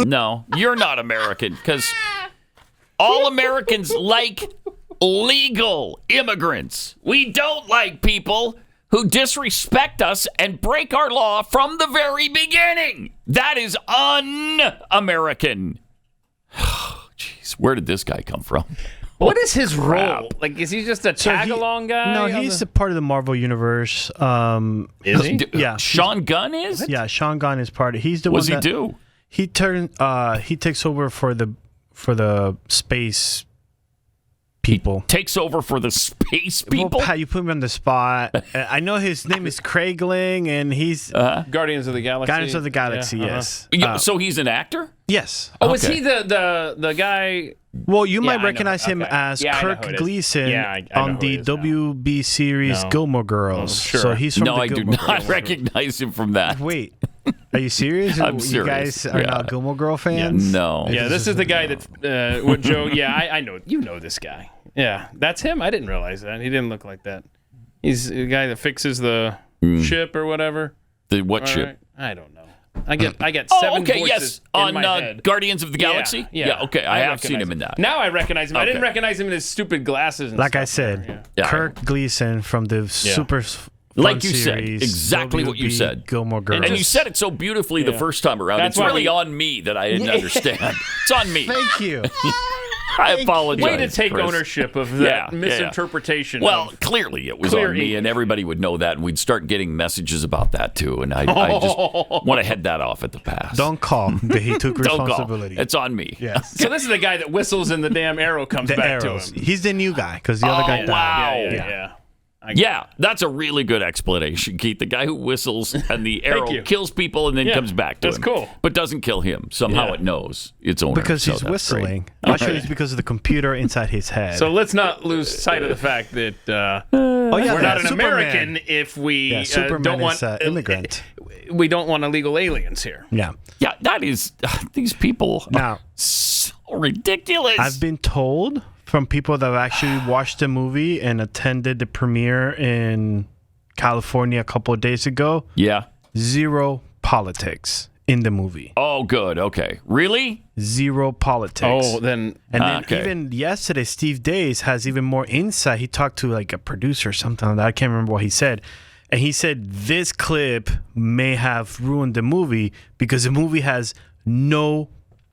No, you're not American because all Americans like legal immigrants. We don't like people who disrespect us and break our law from the very beginning. That is un-American. Jeez, where did this guy come from? What is his role? Like, is he just a tag-along guy? No, he's a part of the Marvel universe. Is he? Yeah. Sean Gunn is? Yeah, Sean Gunn is part of. He's the What one does he that do? He takes over for the space people. Takes over for the space people? Well, Pat, you put me on the spot. I know his name is Craigling, and he's Guardians of the Galaxy. Guardians of the Galaxy. Yeah, Yes. So he's an actor? Yes. Oh, is he the guy? Well, you might I recognize know. him Okay. as Yeah, I know Kirk who it is. Gleason Yeah, I know on who the it is now. WB series No. Gilmore Girls. Oh, sure. So he's from No, the I do Gilmore not Girls. recognize him from that. Wait. Are you serious? I'm You serious. guys are not Gilmore Girl fans? No. Yeah, this is the guy that what Joe. Yeah, I know. You know this guy. Yeah, that's him. I didn't realize that. He didn't look like that. He's the guy that fixes the ship or whatever. The what ship? I don't know. I get Oh, seven okay, voices yes, in on my head. Guardians of the Galaxy. Yeah. Okay, I have seen recognize him in that. Now I recognize him. I didn't Okay. recognize him in his stupid glasses. And Like I stuff. said, Kirk Gleason from the Super Fun Like you said, series, exactly what you WB said. Gilmore Girls. And you said it so beautifully the first time around. That's it's why really we- on me that I didn't understand. It's on me. Thank you. I apologize. Way to take Chris. ownership of that misinterpretation. Well, clearly it was on me, and everybody would know that, and we'd start getting messages about that too. And I just want to head that off at the pass. Don't call that he took Don't call. responsibility. It's on me. Yes. So this is the guy that whistles and the damn arrow comes The back arrows. to him. He's the new guy because the other guy died. Wow. Yeah. Yeah, that's a really good explanation, Keith. The guy who whistles and the arrow you. kills people and then Yeah, comes back to that's him. cool. But doesn't kill him. Somehow Yeah. it knows its owner. Because so he's that's whistling. great. Actually, it's because of the computer inside his head. So let's not lose sight of the fact that we're not an American if we Superman don't want is immigrant. We don't want illegal aliens here. Yeah. Yeah, that is these people Now, so ridiculous. I've been told from people that have actually watched the movie and attended the premiere in California a couple of days ago. Yeah. Zero politics in the movie. Oh, good. Okay. Really? Zero politics. Oh, then And then okay. even yesterday, Steve Days has even more insight. He talked to like a producer or something like that. I can't remember what he said. And he said this clip may have ruined the movie because the movie has no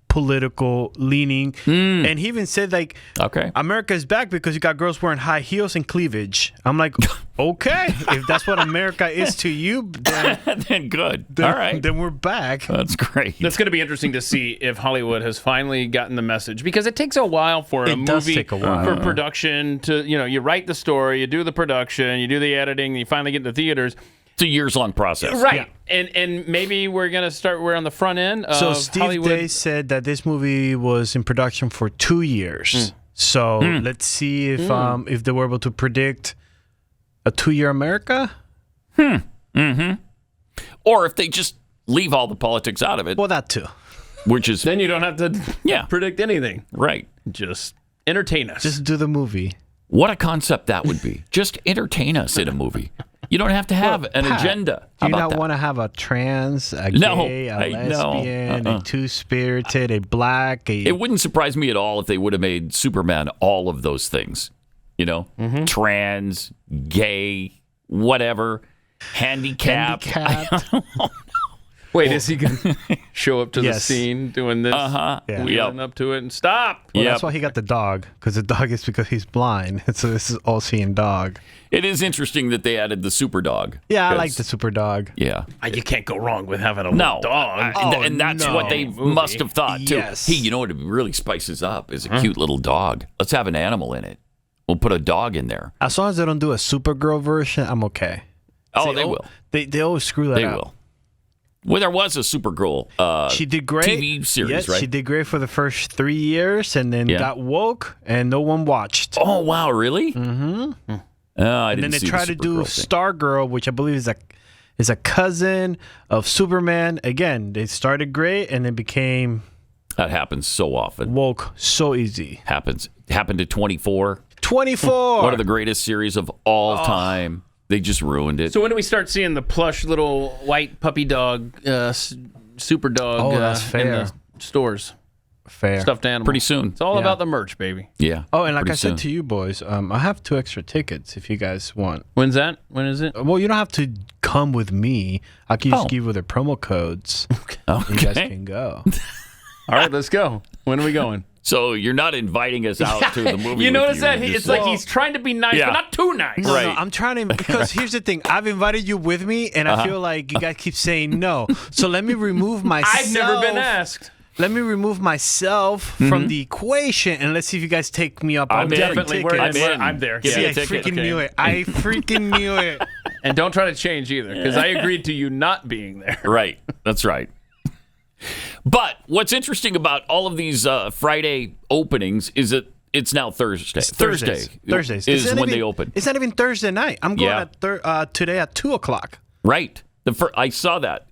political leaning. And he even said like, okay, America is back because you got girls wearing high heels and cleavage. I'm like, okay, if that's what America is to you, then, then good. then, All right. then we're back. That's great. That's going to be interesting to see if Hollywood has finally gotten the message, because it takes a while for a It does movie take a while. for production to, you write the story, you do the production, you do the editing, you finally get in the theaters. It's a years-long process. Right. And maybe we're going to start, we're on the front end of So Steve Hollywood. Day said that this movie was in production for 2 years. So let's see if they were able to predict a 2-year America. Or if they just leave all the politics out of it. Well, that too. Which is Then you don't have to predict anything. right. Just entertain us. Just do the movie. What a concept that would be. Just entertain us in a movie. You don't have to have an Pat, agenda. Do How you about not that? want to have a trans, a No, gay, a I- no. lesbian, a two-spirited, a black, a... It wouldn't surprise me at all if they would have made Superman all of those things. You know, trans, gay, whatever, handicapped. Wait, is he going to show up to the Yes. scene doing this? Uh-huh. Yeah. Wheeling up to it and stop. Well, Yep. that's why he got the dog, because the dog is because he's blind. So this is all-seeing dog. It is interesting that they added the super dog. Yeah, I like 'cause- the super dog. Yeah. You can't go wrong with having a No, little dog. and that's what they must have thought too. Yes. Hey, you know what it really spices up is a cute little dog. Let's have an animal in it. We'll put a dog in there. As long as they don't do a Supergirl version, I'm okay. Oh, See, they will. They always screw that They up. will. Well, there was a Supergirl She did great. TV series, yes, right? she did great for the first 3 years, and then Yeah. got woke, and no one watched. Oh, wow, really? Mm-hmm. I And didn't then they see tried the to do Supergirl thing. Stargirl, which I believe is a cousin of Superman. Again, they started great, and then became That happens so often. woke so easy. Happened to 24. 24. One of the greatest series of all time. They just ruined it. So when do we start seeing the plush little white puppy dog, super dog Oh, that's in fair. the stores? Fair. Stuffed animal. Pretty soon. It's all Yeah. about the merch, baby. Yeah. Oh, and like pretty I said soon. to you boys, I have 2 extra tickets if you guys want. When's that? When is it? Well, you don't have to come with me. I can just Oh. give you the promo codes. You guys can go. All right, let's go. When are we going? So you're not inviting us out to the movie. You with notice that? You're It's just- like he's trying to be nice, Yeah. but not too nice. No, Right. no, I'm trying to, because here's the thing. I've invited you with me, and I feel like you guys keep saying no. So let me remove myself. I've never been asked. Let me remove myself from the equation, and let's see if you guys take me up I'm on the Definitely, tickets. I'm there. Give See, me I a ticket. freaking knew it. I freaking knew it. And don't try to change either, because I agreed to you not being there. Right. That's right. But what's interesting about all of these Friday openings is that it's now Thursday. Thursdays. is It's not when even- they open. It's not even Thursday night. I'm going Yeah. at today at 2:00. Right. I saw that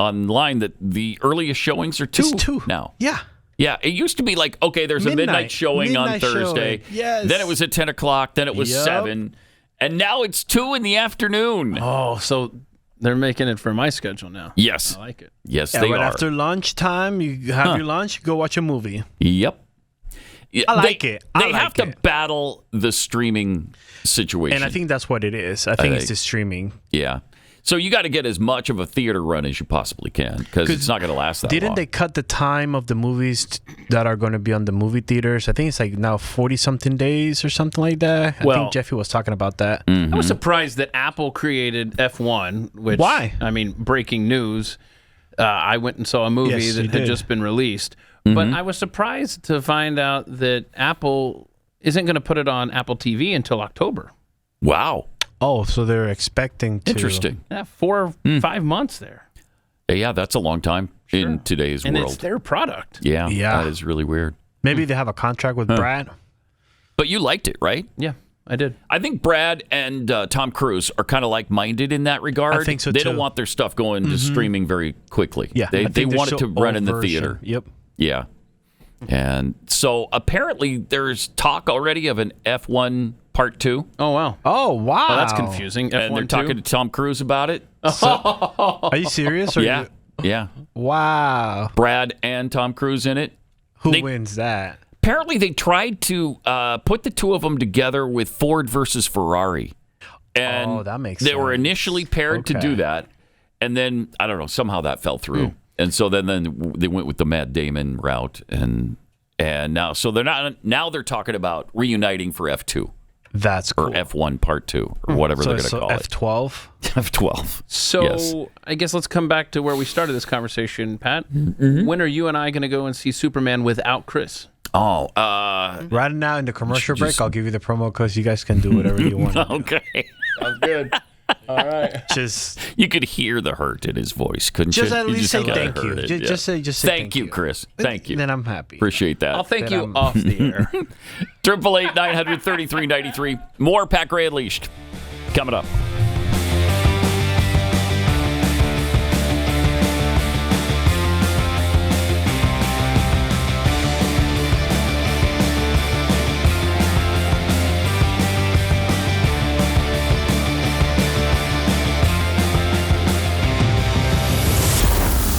online that the earliest showings are 2 now. Yeah. Yeah, it used to be like, okay, there's a midnight showing on Thursday. Showing. Yes. Then it was at 10 o'clock. Then it was 7. And now it's 2 in the afternoon. Oh, so they're making it for my schedule now. Yes. I like it. Yes, Yeah, they right are. after lunchtime, you have your lunch, go watch a movie. Yep. I like it. They have to battle the streaming situation. And I think that's what it is. I think it's the streaming. Yeah. So you got to get as much of a theater run as you possibly can because it's not going to last that long. Didn't they cut the time of the movies that are going to be on the movie theaters? I think it's like now 40-something days or something like that. I think Jeffy was talking about that. Mm-hmm. I was surprised that Apple created F1, which... Why? I mean, breaking news. I went and saw a movie that had just been released. Mm-hmm. But I was surprised to find out that Apple isn't going to put it on Apple TV until October. Wow. Oh, so they're expecting to... Interesting. Yeah, 4 or 5 months there. Yeah, that's a long time in today's and world. And it's their product. Yeah, that is really weird. Maybe they have a contract with Brad. But you liked it, right? Yeah, I did. I think Brad and Tom Cruise are kind of like-minded in that regard. I think so, They too. don't want their stuff going to streaming very quickly. Yeah, I They think want it there's to still run in the version. theater. Yep. Yeah. And so apparently there's talk already of an F1 Part 2. Oh, wow. Oh, wow. Well, that's confusing. F1 And they're talking to Tom Cruise about it. Are you serious? Or Yeah. Yeah. Wow. Brad and Tom Cruise in it. Who wins that? Apparently they tried to put the two of them together with Ford versus Ferrari. And that makes they were sense. initially paired to do that. And then, I don't know, somehow that fell through. And so then they went with the Matt Damon route. And now, so they're talking about reuniting for F2. That's cool. Or F1 Part 2, or whatever they're going to call it. F12? F12. So Yes. I guess let's come back to where we started this conversation, Pat. When are you and I going to go and see Superman without Chris? Oh, right now in the commercial break, I'll give you the promo code. You guys can do whatever you want. Okay. Sounds good. All right. Just you could hear the hurt in his voice, couldn't you? Just at You least say kinda thank you. heard it, Just say thank you, Chris. Thank you. Then I'm happy. Appreciate that. I'll thank you off the air. 888-900-3393. More Pat Gray Unleashed coming up.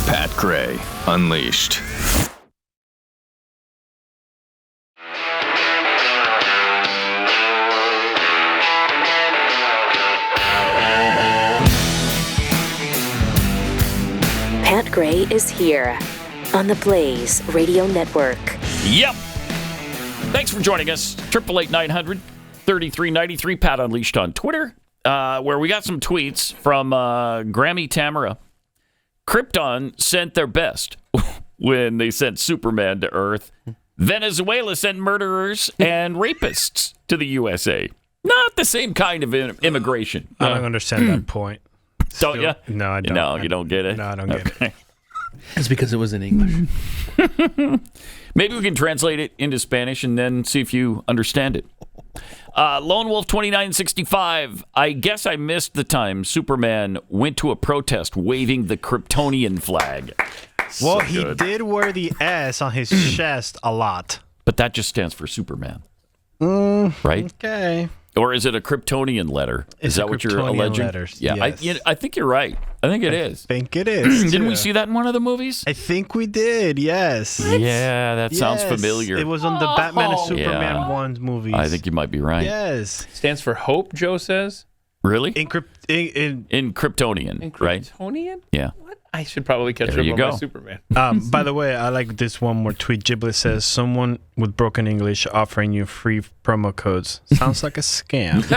Pat Gray Unleashed. Pat Gray is here on the Blaze Radio Network. Yep. Thanks for joining us. 888-900-3393. Pat Unleashed on Twitter, where we got some tweets from Grammy Tamara. Krypton sent their best when they sent Superman to Earth. Venezuela sent murderers and rapists to the USA. Not the same kind of immigration. I don't understand that point. Don't you? No, I don't. No, you don't get it? No, I don't get it. It's because it was in English. Maybe we can translate it into Spanish and then see if you understand it. Lone Wolf 2965. I guess I missed the time Superman went to a protest waving the Kryptonian flag. Well, So he good. did wear the S on his chest a lot. But that just stands for Superman. Right? Okay. Or is it a Kryptonian letter? It's Is that a what you're Kryptonian alleging? letters, Yeah, yes. I think you're right. I think it is. I think it is. Didn't we too. see that in one of the movies? I think we did, yes. Yeah, that sounds Yes. familiar. It was on the Batman and Superman Yeah. 1 movies. I think you might be right. Yes. Stands for hope, Joe says. Really? In Kryptonian, right? Kryptonian? Yeah. What? I should probably catch There up you on go. my Superman. By the way, I like this one more tweet. Giblet says, someone with broken English offering you free promo codes. Sounds like a scam. He's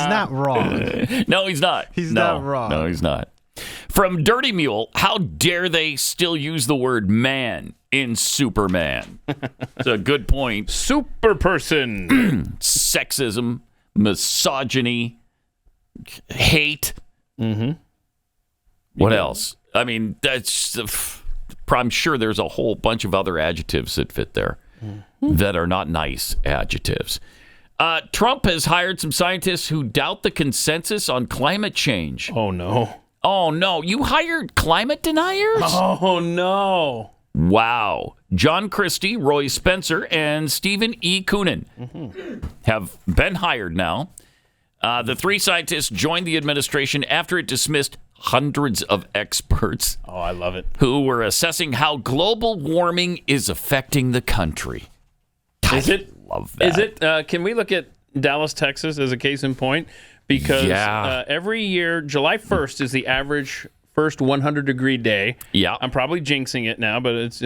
not wrong. No, he's not. He's No. not wrong. No, he's not. From Dirty Mule, how dare they still use the word man in Superman? It's a good point. Super person. Sexism, misogyny, hate. Mm-hmm. What else? I mean, I'm sure there's a whole bunch of other adjectives that fit there that are not nice adjectives. Trump has hired some scientists who doubt the consensus on climate change. Oh, no. Oh, no. You hired climate deniers? Oh, no. Wow. John Christie, Roy Spencer, and Stephen E. Koonin have been hired now. The three scientists joined the administration after it dismissed hundreds of experts. Oh, I love it. Who were assessing how global warming is affecting the country. Is it? Love that. Is it? Can we look at Dallas, Texas as a case in point? Because every year, July 1st is the average first 100-degree day. Yeah. I'm probably jinxing it now, but it's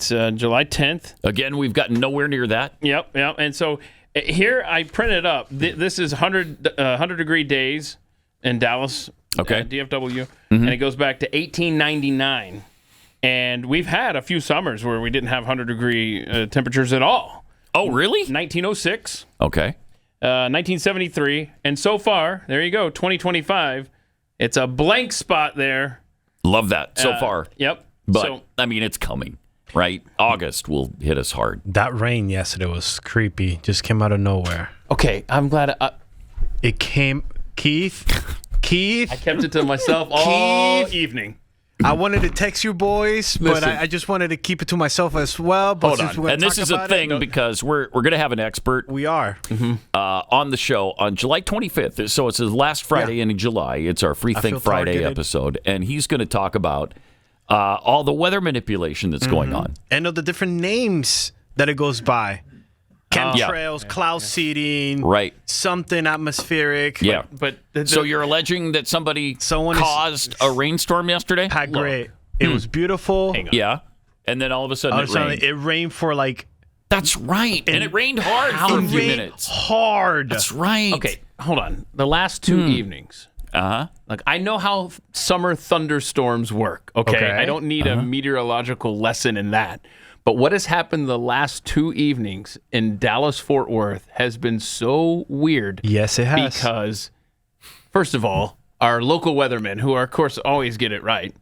July 10th. Again, we've gotten nowhere near that. Yep. And so here I printed up. This is 100-degree days in Dallas, DFW, and it goes back to 1899. And we've had a few summers where we didn't have 100-degree temperatures at all. Oh, really? 1906. Okay. 1973. And so far, there you go, 2025. It's a blank spot there. Love that so far. Yep. But, I mean, it's coming, right? August will hit us hard. That rain yesterday was creepy. Just came out of nowhere. Okay, I'm glad. It came... Keith? I kept it to myself all evening. I wanted to text you boys, but I just wanted to keep it to myself as well. But Hold on. And this is a thing because we're going to have an expert. We are. On the show on July 25th. So it's the last Friday in July. It's our Free Think Friday episode. And he's going to talk about all the weather manipulation that's going on. And all the different names that it goes by. Chemtrails, cloud seeding, right? Something atmospheric. Yeah. But so you're alleging that someone caused a rainstorm yesterday? Pat Gray. It was beautiful. Yeah. And then all of a sudden it rained. It rained for like... That's right. And it rained hard for a few minutes. Hard. That's right. Okay, hold on. The last two evenings. Like, I know how summer thunderstorms work, okay? I don't need a meteorological lesson in that. But what has happened the last two evenings in Dallas-Fort Worth has been so weird. Yes, it has. Because, first of all, our local weathermen, who are, of course, always get it right,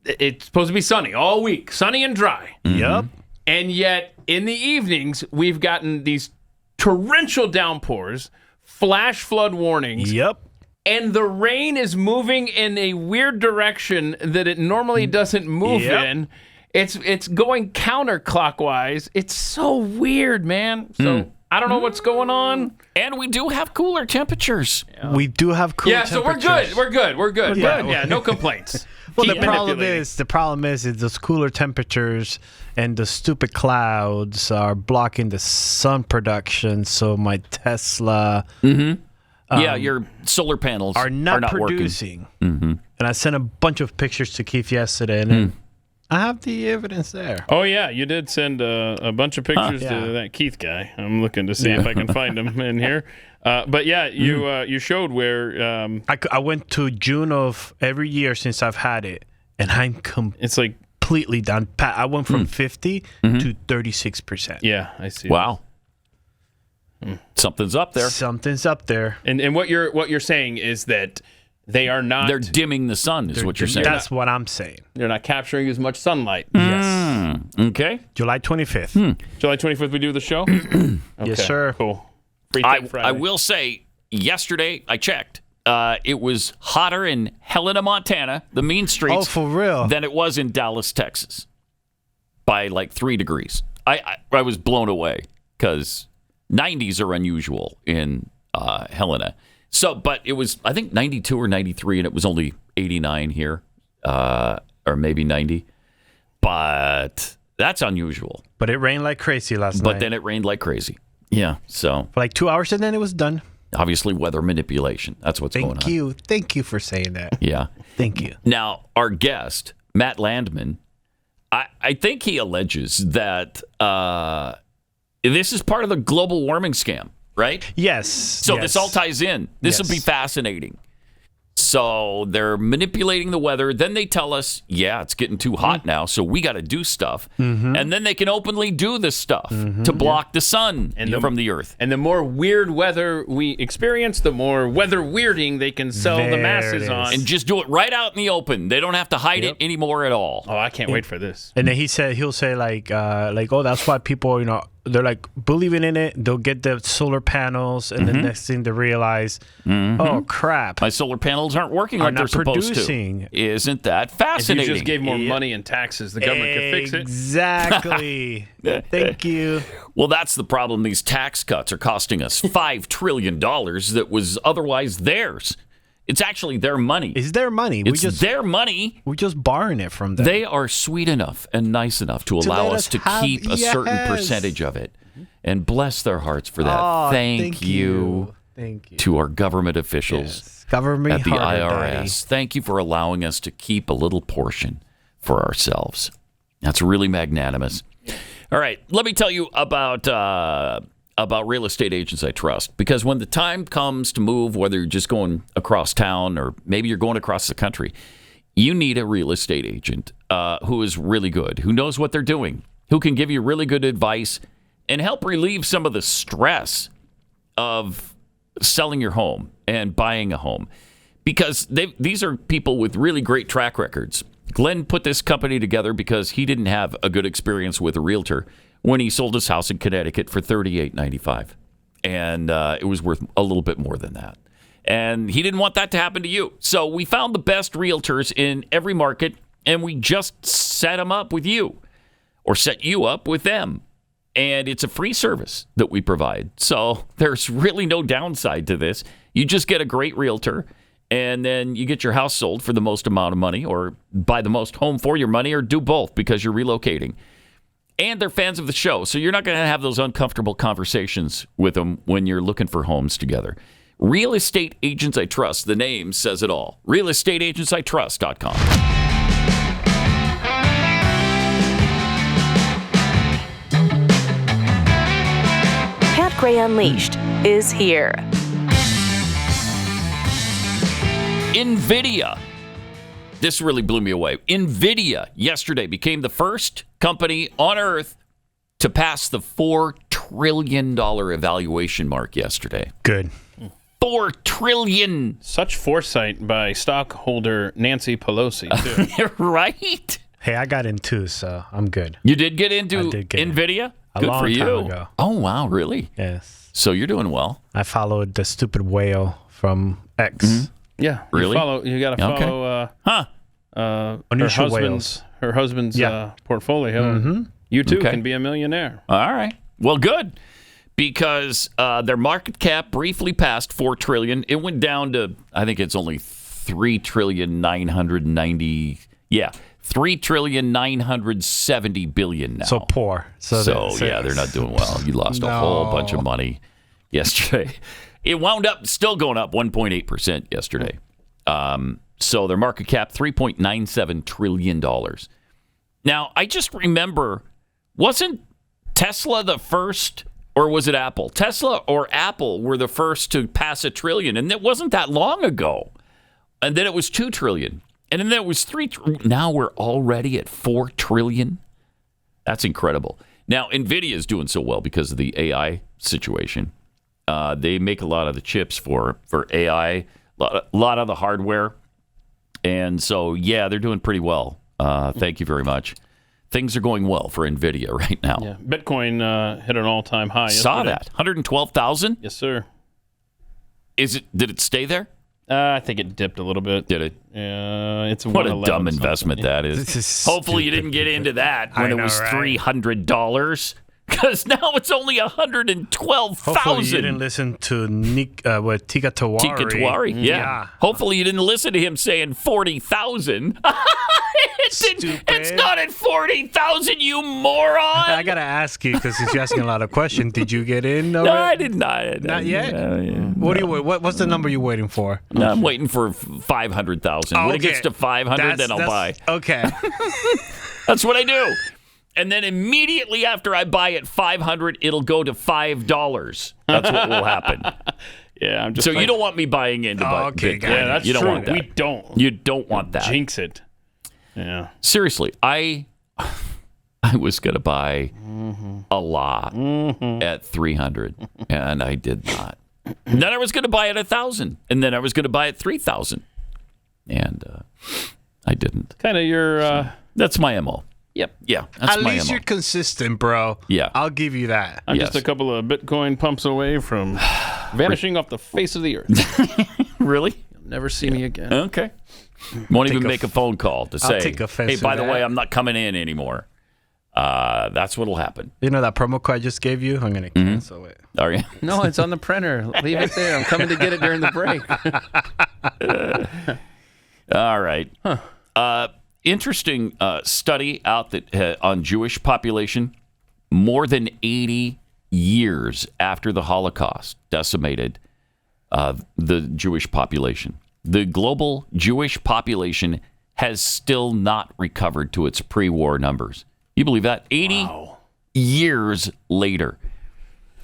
it's supposed to be sunny all week, sunny and dry. Yep. And yet, in the evenings, we've gotten these torrential downpours, flash flood warnings. Yep. And the rain is moving in a weird direction that it normally doesn't move in. It's going counterclockwise. It's so weird, man. So I don't know what's going on. And we do have cooler temperatures. We do have cooler temperatures. So we're good. Yeah, no complaints. Well, the problem is those cooler temperatures and the stupid clouds are blocking the sun production. So my Tesla, your solar panels are not producing. And I sent a bunch of pictures to Keith yesterday, and I have the evidence there. Oh, yeah. You did send a bunch of pictures to that Keith guy. I'm looking to see if I can find him in here. But, yeah, you showed where... I went to June of every year since I've had it, and I'm it's like completely down. I went from 50 to 36%. Yeah, I see. Wow. Something's up there. Something's up there. And what you're saying is that... They are not... They're dimming the sun, is what you're saying. That's what I'm saying. They're not capturing as much sunlight. Yes. Okay. July 25th. July 25th, we do the show? Yes, sir. Cool. I will say, yesterday, I checked. It was hotter in Helena, Montana, the mean streets... Oh, for real? ...than it was in Dallas, Texas. By like 3 degrees. I was blown away, because 90s are unusual in Helena. So, but it was, I think, 92 or 93, and it was only 89 here, or maybe 90. But that's unusual. But it rained like crazy last night. But then it rained like crazy. Yeah, so. For like 2 hours, and then it was done. Obviously, weather manipulation. That's what's going on. Thank you for saying that. Yeah. Thank you. Now, our guest, Matt Landman, I think he alleges that this is part of the global warming scam. Right? Yes. So this all ties in. This will be fascinating. So they're manipulating the weather. Then they tell us, it's getting too hot now, so we got to do stuff. And then they can openly do this stuff to block the sun from the earth. And the more weird weather we experience, the more weather weirding they can sell the masses on. And just do it right out in the open. They don't have to hide it anymore at all. Oh, I can't wait for this. And then he'll say like, oh, that's why people, they're like believing in it. They'll get the solar panels, and the next thing they realize, oh crap, my solar panels aren't working like they're supposed to. Isn't that fascinating? If you just gave more money in taxes, the government could fix it. Exactly. Thank you. Well, that's the problem. These tax cuts are costing us $5 trillion that was otherwise theirs. It's actually their money. It's their money. It's their money. We're just borrowing it from them. They are sweet enough and nice enough to allow us to keep a certain percentage of it. And bless their hearts for that. Oh, thank you. Thank you to our government officials government at the IRS. Daddy. Thank you for allowing us to keep a little portion for ourselves. That's really magnanimous. All right, let me tell you about real estate agents I trust. Because when the time comes to move, whether you're just going across town or maybe you're going across the country, you need a real estate agent who is really good, who knows what they're doing, who can give you really good advice and help relieve some of the stress of selling your home and buying a home. Because these are people with really great track records. Glenn put this company together because he didn't have a good experience with a realtor when he sold his house in Connecticut for $38.95. And it was worth a little bit more than that. And he didn't want that to happen to you. So we found the best realtors in every market, and we just set them up with you or set you up with them. And it's a free service that we provide. So there's really no downside to this. You just get a great realtor, and then you get your house sold for the most amount of money, or buy the most home for your money, or do both because you're relocating. And they're fans of the show, so you're not going to have those uncomfortable conversations with them when you're looking for homes together. Real Estate Agents I Trust. The name says it all. realestateagentsitrust.com. Pat Gray Unleashed is here. NVIDIA. This really blew me away. NVIDIA yesterday became the first company on Earth to pass the $4 trillion evaluation mark yesterday. Good. $4 trillion. Such foresight by stockholder Nancy Pelosi, too. Right? Hey, I got in too, so I'm good. You did get into NVIDIA? Good long for you. time ago. Oh, wow, really? Yes. So you're doing well. I followed the stupid whale from X. Mm-hmm. Yeah. Really? You got to follow her husband's portfolio. Mm-hmm. You too can be a millionaire. All right. Well, good. Because their market cap briefly passed $4 trillion. It went down to, I think it's only $3,970 billion now. So poor. So yeah, they're not doing well. You lost a whole bunch of money yesterday. It wound up still going up 1.8% yesterday. So their market cap, $3.97 trillion. Now, I just remember, wasn't Tesla the first, or was it Apple? Tesla or Apple were the first to pass $1 trillion, and it wasn't that long ago. And then it was $2 trillion. And then it was now we're already at $4 trillion. That's incredible. Now, NVIDIA is doing so well because of the AI situation. They make a lot of the chips for AI, a lot of the hardware. And so, yeah, they're doing pretty well. Thank you very much. Things are going well for NVIDIA right now. Yeah. Bitcoin hit an all-time high yesterday. Saw that. 112,000? Yes, sir. Did it stay there? I think it dipped a little bit. Did it? Yeah, it's what a dumb investment that is. Hopefully you didn't get into that when it was $300. Because now it's only 112,000. Hopefully you didn't listen to Tika Tawari. Tika Tawari, yeah. Hopefully you didn't listen to him saying 40,000. It's not at 40,000, you moron. I got to ask you, because he's asking a lot of questions. Did you get in? No, I did not. Not yet? What's the number you're waiting for? No, I'm waiting for 500,000. When it gets to 500, then I'll buy. Okay. That's what I do. And then immediately after I buy at 500, it'll go to $5. That's what will happen. Yeah, I'm just. So you don't want me buying into Bitcoin. Yeah, that's you don't true. want that. We don't. You don't want that. Jinx it. Yeah. Seriously, I was going to buy a lot at 300, and I did not. And then I was going to buy at 1,000, and then I was going to buy at 3,000, and I didn't. Kind of your. That's my MO. Yep. Yeah. That's At my least MO. you're consistent, bro. Yeah. I'll give you that. I'm just a couple of Bitcoin pumps away from vanishing off the face of the earth. Really? You'll never see me again. Okay. Won't even make a phone call to I'll say, take offense hey, to by the that. way, I'm not coming in anymore. That's what'll happen. You know that promo code I just gave you? I'm going to cancel it. Are you? No, it's on the printer. Leave it there. I'm coming to get it during the break. All right. Interesting study out that on Jewish population. More than 80 years after the Holocaust decimated the Jewish population. The global Jewish population has still not recovered to its pre-war numbers. You believe that? 80 years later.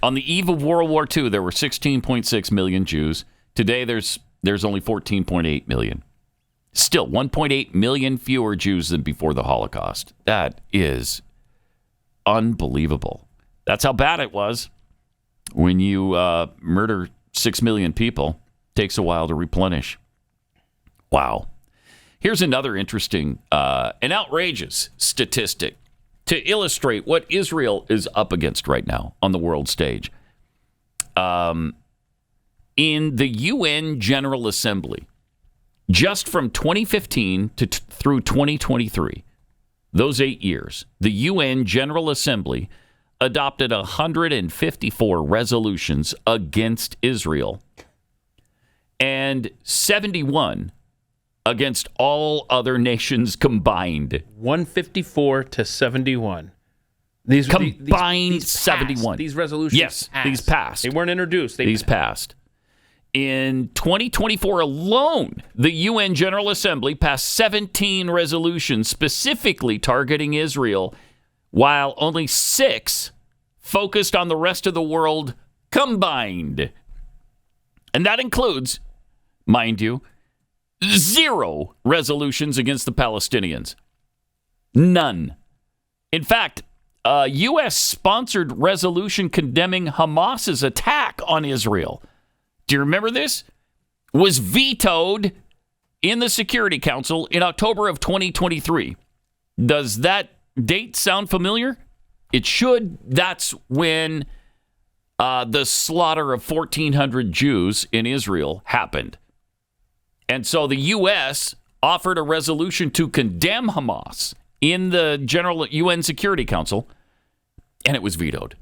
On the eve of World War II, there were 16.6 million Jews. Today, there's only 14.8 million. Still, 1.8 million fewer Jews than before the Holocaust. That is unbelievable. That's how bad it was. When you murder 6 million people, it takes a while to replenish. Wow. Here's another interesting and outrageous statistic to illustrate what Israel is up against right now on the world stage. In the UN General Assembly, just from 2015 through 2023, those 8 years, the UN General Assembly adopted 154 resolutions against Israel and 71 against all other nations combined. 154 to 71. These combined these 71. These resolutions. Yes, these passed. They weren't introduced. These passed. In 2024 alone, the UN General Assembly passed 17 resolutions specifically targeting Israel, while only 6 focused on the rest of the world combined. And that includes, mind you, 0 resolutions against the Palestinians. None. In fact, a U.S.-sponsored resolution condemning Hamas's attack on Israel, do you remember this? Was vetoed in the Security Council in October of 2023. Does that date sound familiar? It should. That's when the slaughter of 1,400 Jews in Israel happened. And so the U.S. offered a resolution to condemn Hamas in the General UN Security Council, and it was vetoed.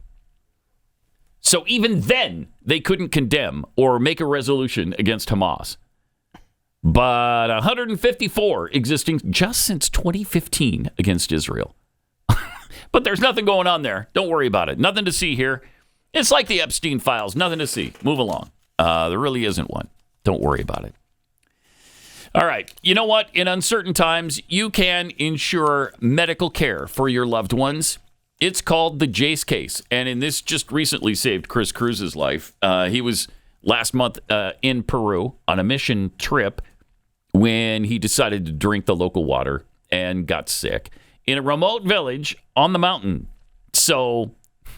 So even then, they couldn't condemn or make a resolution against Hamas. But 154 existing just since 2015 against Israel. But there's nothing going on there. Don't worry about it. Nothing to see here. It's like the Epstein files. Nothing to see. Move along. There really isn't one. Don't worry about it. All right. You know what? In uncertain times, you can ensure medical care for your loved ones. It's called the Jace case. And in this just recently saved Chris Cruz's life. He was last month in Peru on a mission trip when he decided to drink the local water and got sick in a remote village on the mountain. So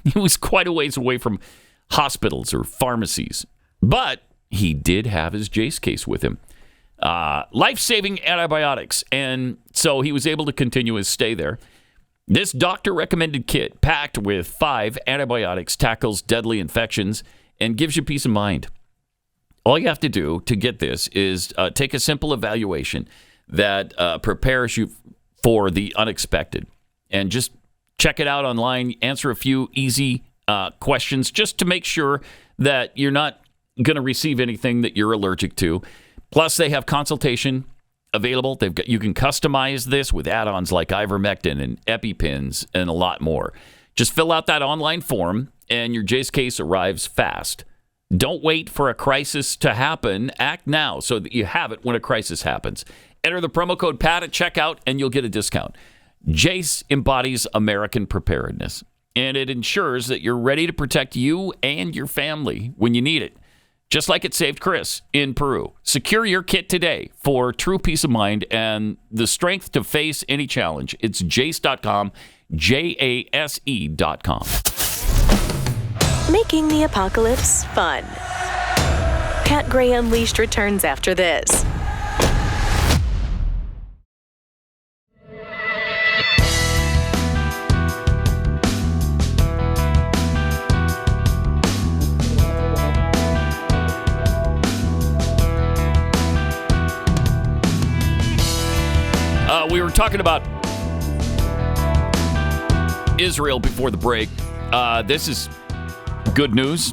he was quite a ways away from hospitals or pharmacies. But he did have his Jace case with him. Life-saving antibiotics. And so he was able to continue his stay there. This doctor-recommended kit, packed with 5 antibiotics, tackles deadly infections and gives you peace of mind. All you have to do to get this is take a simple evaluation that prepares you for the unexpected. And just check it out online, answer a few easy questions just to make sure that you're not going to receive anything that you're allergic to. Plus, they have consultation available. You can customize this with add-ons like ivermectin and EpiPens and a lot more. Just fill out that online form and your Jace case arrives fast. Don't wait for a crisis to happen. Act now so that you have it when a crisis happens. Enter the promo code PAT at checkout and you'll get a discount. Jace embodies American preparedness, and it ensures that you're ready to protect you and your family when you need it. Just like it saved Chris in Peru. Secure your kit today for true peace of mind and the strength to face any challenge. It's jace.com, JASE.com. Making the apocalypse fun. Pat Gray Unleashed returns after this. talking about Israel before the break. This is good news,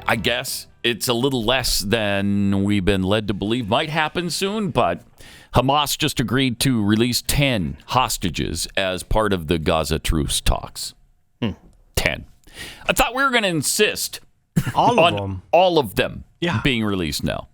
I guess. It's a little less than we've been led to believe might happen soon, but Hamas just agreed to release 10 hostages as part of the Gaza truce talks. 10. I thought we were going to insist on all of them being released now.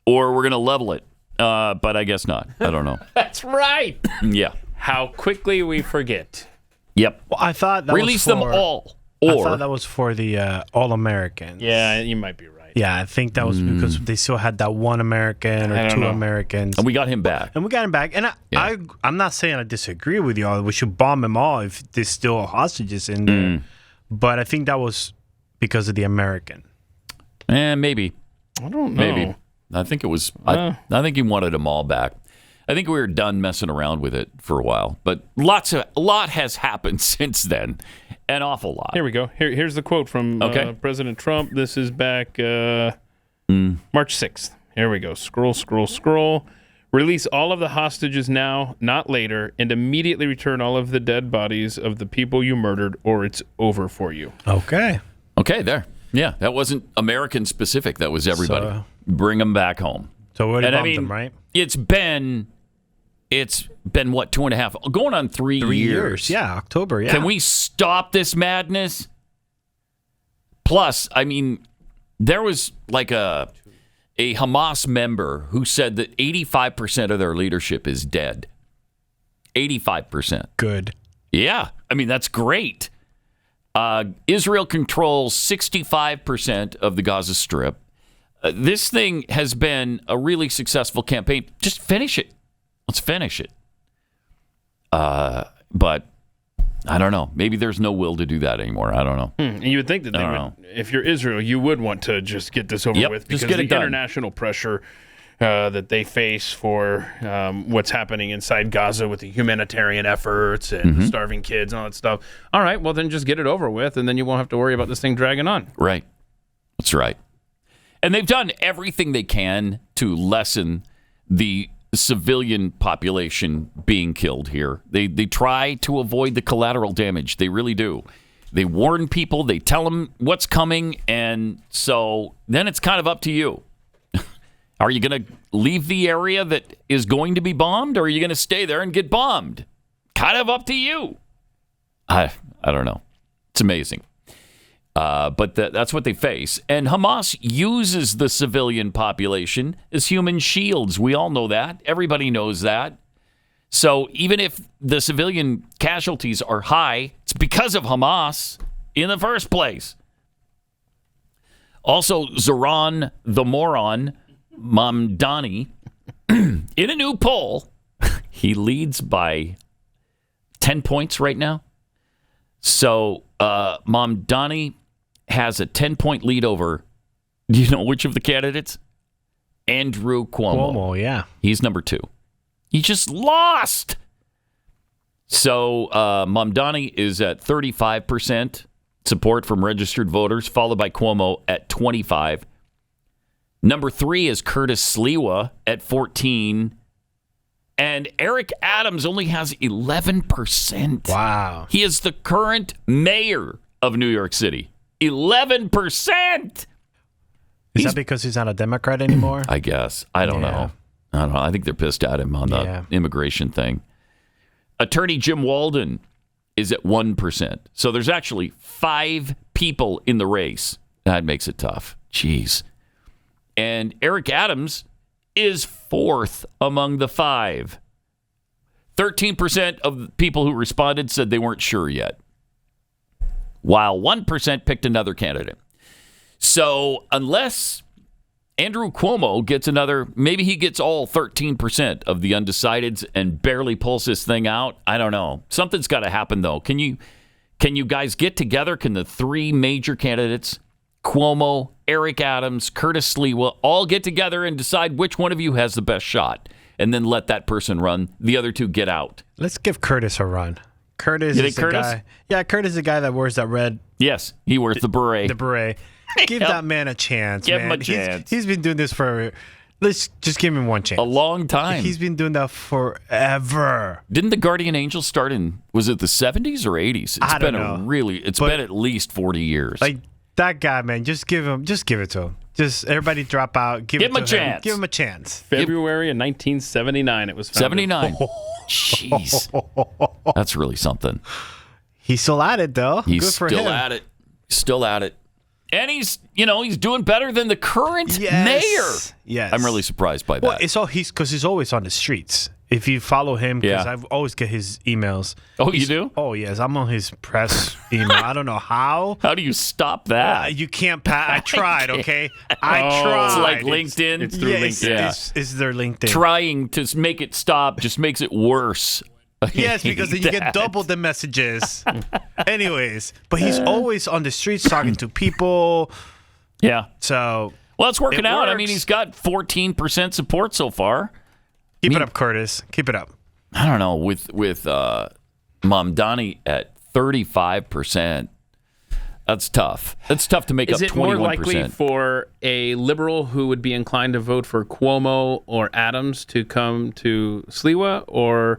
Or we're going to level it. But I guess not. I don't know. That's right. Yeah. How quickly we forget. Yep. Well, I thought that release was for, them all. I Or thought that was for the All-Americans. Yeah, you might be right. Yeah, I think that was because they still had that one American or two Americans. And we got him back. And I'm not saying I disagree with y'all. We should bomb them all if there's still hostages in there. But I think that was because of the American. Maybe. I don't know. Maybe. I think it was. I think he wanted them all back. I think we were done messing around with it for a while. But a lot has happened since then. An awful lot. Here we go. Here's the quote from President Trump. This is back March 6th. Here we go. Scroll. Release all of the hostages now, not later, and immediately return all of the dead bodies of the people you murdered, or it's over for you. Okay, there. Yeah, that wasn't American specific. That was everybody. Bring them back home. So we already bombed them, right? It's been what, 2.5, going on 3 years. Yeah, October. Yeah. Can we stop this madness? Plus, I mean, there was like a Hamas member who said that 85% of their leadership is dead. 85%. Good. Yeah, I mean, that's great. Israel controls 65% of the Gaza Strip. This thing has been a really successful campaign. Just finish it. Let's finish it. But I don't know. Maybe there's no will to do that anymore. I don't know. And you would think that they would, if you're Israel, you would want to just get this over with because the international pressure that they face for what's happening inside Gaza with the humanitarian efforts and starving kids and all that stuff. All right, well, then just get it over with, and then you won't have to worry about this thing dragging on. Right. That's right. And they've done everything they can to lessen the civilian population being killed here. They try to avoid the collateral damage. They really do. They warn people. They tell them what's coming. And so then it's kind of up to you. Are you going to leave the area that is going to be bombed, or are you going to stay there and get bombed? Kind of up to you. I don't know. It's amazing. But that's what they face. And Hamas uses the civilian population as human shields. We all know that. Everybody knows that. So even if the civilian casualties are high, it's because of Hamas in the first place. Also, Zoran the moron, Mamdani, in a new poll, he leads by 10 points right now. So Mamdani has a 10-point lead over, do you know which of the candidates? Andrew Cuomo. Cuomo, yeah. He's number 2. He just lost. So Mamdani is at 35% support from registered voters, followed by Cuomo at 25%. Number 3 is Curtis Sliwa at 14%. And Eric Adams only has 11%. Wow. He is the current mayor of New York City. 11%. Is that because he's not a Democrat anymore? I guess. I don't know. I think they're pissed at him on the immigration thing. Attorney Jim Walden is at 1%. So there's actually 5 people in the race. That makes it tough. Jeez. And Eric Adams is 4th among the 5. 13% of people who responded said they weren't sure yet, while 1% picked another candidate. So unless Andrew Cuomo gets maybe he gets all 13% of the undecideds and barely pulls this thing out. I don't know. Something's got to happen, though. Can you guys get together? Can the 3 major candidates, Cuomo, Eric Adams, Curtis Sliwa, all get together and decide which one of you has the best shot, and then let that person run? The other 2 get out. Let's give Curtis a run. Curtis is the guy. Yeah, Curtis is the guy that wears that red. Yes, he wears the beret. The beret. Give that man a chance. Give him a chance. He's been doing this for Let's just give him one chance. A long time. He's been doing that forever. Didn't the Guardian Angel start in, was it the 70s or 80s? I don't know. It's been at least 40 years. Like, that guy, man, just give it to him. Just everybody drop out. Give him a chance. Give him a chance. February of 1979 it was founded. 79. Jeez. That's really something. He's still at it, though. He's Good for still him. at it. Still at it. And he's doing better than the current mayor. Yes. I'm really surprised by that. Well, because he's always on the streets. If you follow him, because I always get his emails. Oh, you do? Oh, yes. I'm on his press email. I don't know how. How do you stop that? You can't I tried, okay? I tried. It's like LinkedIn. It's through LinkedIn. It's their LinkedIn. Trying to make it stop just makes it worse. Yes, because then you get double the messages. Anyways, but he's always on the streets talking to people. Yeah. So, well, it's working out. works. I mean, he's got 14% support so far. Keep it up, Curtis. Keep it up. I don't know. With Mamdani at 35%, that's tough. That's tough to make up 21%. Is it more likely for a liberal who would be inclined to vote for Cuomo or Adams to come to Sliwa, or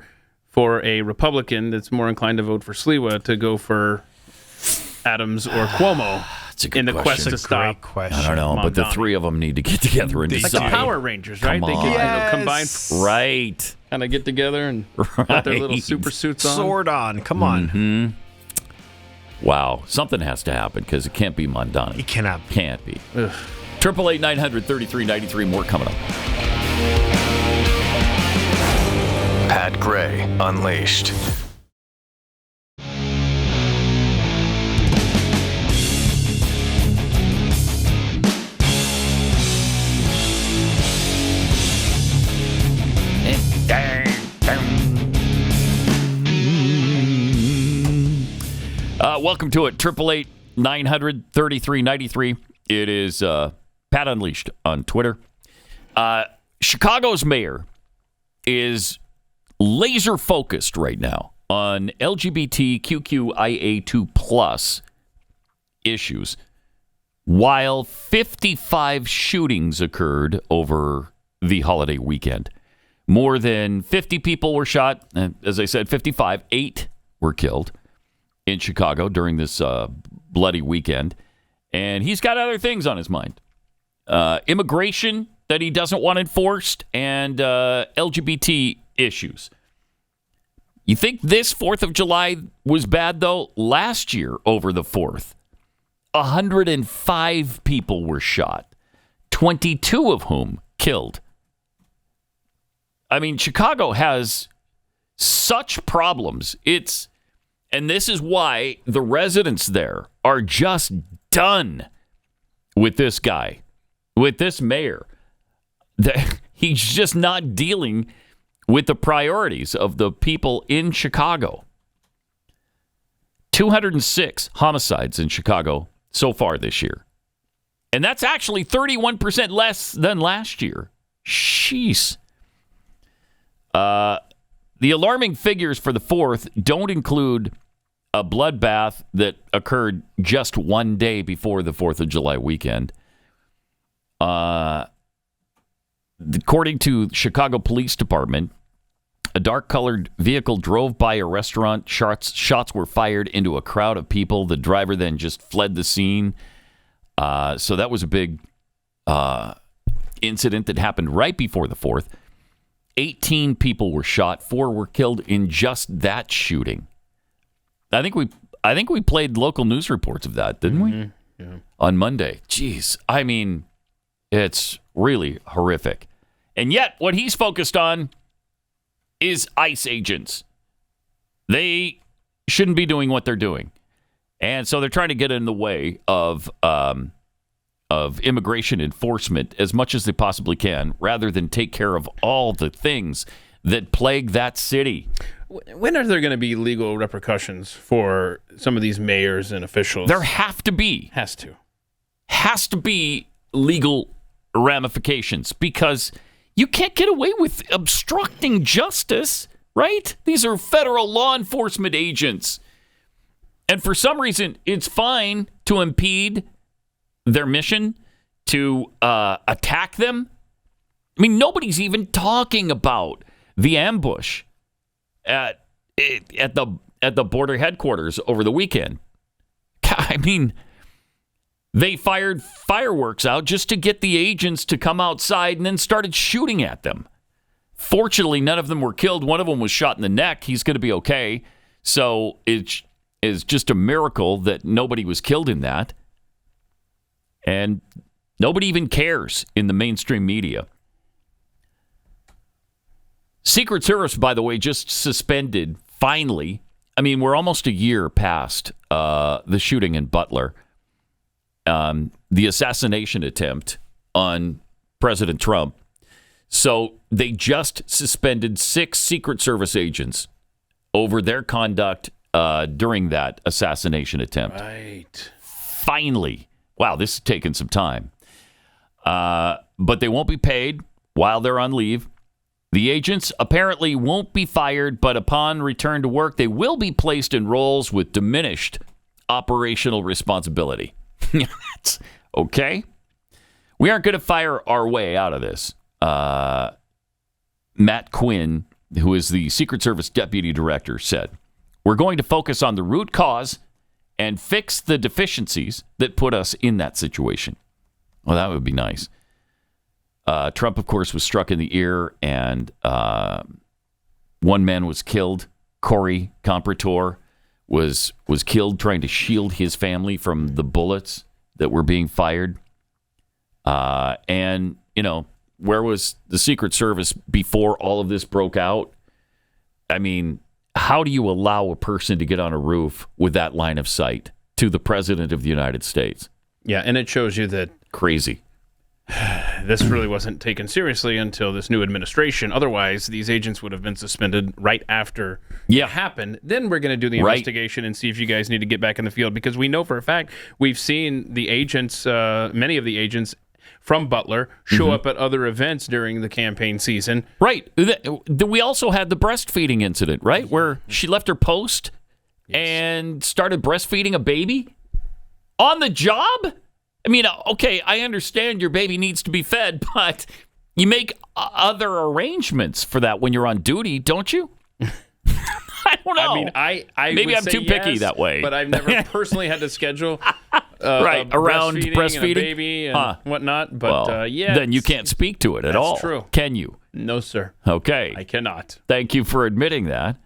for a Republican that's more inclined to vote for Sliwa to go for Adams or Cuomo in the quest to stop? I don't know, but the three of them need to get together and decide. Like the Power Rangers, right? Come They on. can combine, right? Kind of get together and put their little super suits on. Sword on. Come on. Mm-hmm. Wow, something has to happen because it can't be Mamdani. It cannot. Can't be. 888-900-3393. More coming up. Pat Gray Unleashed. Welcome to it. 888-900-3393. It is Pat Unleashed on Twitter. Chicago's mayor is laser focused right now on LGBTQIA2+ issues, while 55 shootings occurred over the holiday weekend. More than 50 people were shot. And as I said, 55. 8 were killed in Chicago during this bloody weekend. And he's got other things on his mind. Immigration that he doesn't want enforced, and LGBT issues. You think this 4th of July was bad, though? Last year, over the 4th, 105 people were shot, 22 of whom killed. I mean, Chicago has such problems. And this is why the residents there are just done with this guy, with this mayor. He's just not dealing with the priorities of the people in Chicago. 206 homicides in Chicago so far this year. And that's actually 31% less than last year. Jeez. The alarming figures for the 4th don't include a bloodbath that occurred just one day before the 4th of July weekend. According to Chicago Police Department, a dark-colored vehicle drove by a restaurant. Shots were fired into a crowd of people. The driver then just fled the scene. So that was a big incident that happened right before the 4th. 18 people were shot. 4 were killed in just that shooting. I think we played local news reports of that, didn't we? Yeah. On Monday. Jeez. I mean, it's really horrific. And yet, what he's focused on is ICE agents. They shouldn't be doing what they're doing. And so they're trying to get in the way of immigration enforcement as much as they possibly can, rather than take care of all the things that plague that city. When are there going to be legal repercussions for some of these mayors and officials? There have to be. Has to be legal ramifications, because you can't get away with obstructing justice, right? These are federal law enforcement agents. And for some reason, it's fine to impede their mission, to attack them, I mean, nobody's even talking about the ambush at the border headquarters over the weekend. I mean, they fired fireworks out just to get the agents to come outside and then started shooting at them. Fortunately, none of them were killed. One of them was shot in the neck. He's going to be okay. So it is just a miracle that nobody was killed in that. And nobody even cares in the mainstream media. Secret Service, by the way, just suspended, finally. I mean, we're almost a year past the shooting in Butler, the assassination attempt on President Trump. So they just suspended 6 Secret Service agents over their conduct during that assassination attempt. Right. Finally. Wow, this has taken some time. But they won't be paid while they're on leave. The agents apparently won't be fired, but upon return to work, they will be placed in roles with diminished operational responsibility. Okay? We aren't going to fire our way out of this. Matt Quinn, who is the Secret Service Deputy Director, said, "We're going to focus on the root cause and fix the deficiencies that put us in that situation." Well, that would be nice. Trump, of course, was struck in the ear, and one man was killed. Corey Comprator was killed trying to shield his family from the bullets that were being fired. And, you know, where was the Secret Service before all of this broke out? I mean, how do you allow a person to get on a roof with that line of sight to the President of the United States? Yeah, and it shows you that crazy. This really wasn't taken seriously until this new administration. Otherwise, these agents would have been suspended right after it happened. Then we're going to do the investigation and see if you guys need to get back in the field, because we know for a fact we've seen the agents, many of the agents from Butler, show up at other events during the campaign season. Right. We also had the breastfeeding incident, right, where she left her post and started breastfeeding a baby on the job. I mean, okay, I understand your baby needs to be fed, but you make other arrangements for that when you're on duty, don't you? I don't know. I mean, I maybe would I'm say too picky yes, that way, but I've never personally had to schedule around breastfeeding and a baby and whatnot. But well, yeah, then you can't speak to it at all. That's true. Can you? No, sir. Okay, I cannot. Thank you for admitting that.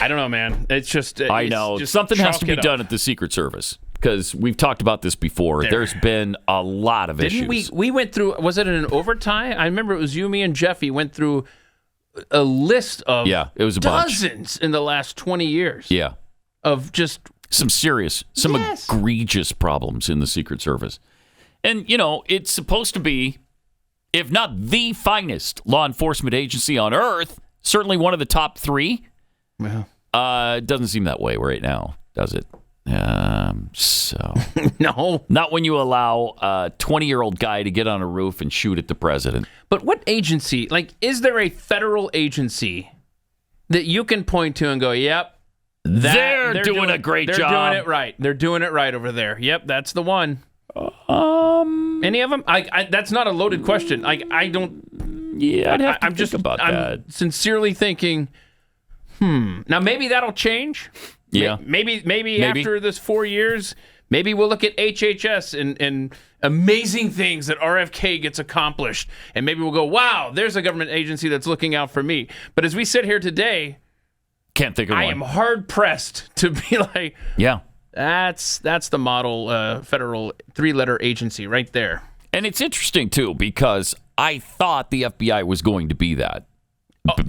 I don't know, man. It's just I know something has to be done at the Secret Service. Because we've talked about this before. There's been a lot of issues. Didn't we went through, was it an overtime? I remember it was you, me, and Jeffy went through a list of it was a dozens in the last 20 years. Yeah. Of just some egregious problems in the Secret Service. And, you know, it's supposed to be, if not the finest law enforcement agency on earth, certainly one of the top 3. Well, it doesn't seem that way right now, does it? So no, not when you allow a 20-year-old guy to get on a roof and shoot at the president. But what agency, like, is there a federal agency that you can point to and go, yep, they're doing a great job. They're doing it right. They're doing it right over there. Yep, that's the one. Any of them? That's not a loaded question. I don't. Yeah, I'd have to think about that. I'm sincerely thinking, now maybe that'll change. Yeah. Maybe after this 4 years, maybe we'll look at HHS and amazing things that RFK gets accomplished. And maybe we'll go, wow, there's a government agency that's looking out for me. But as we sit here today, can't think of one. I am hard pressed to be like, yeah, that's the model federal 3-letter agency right there. And it's interesting, too, because I thought the FBI was going to be that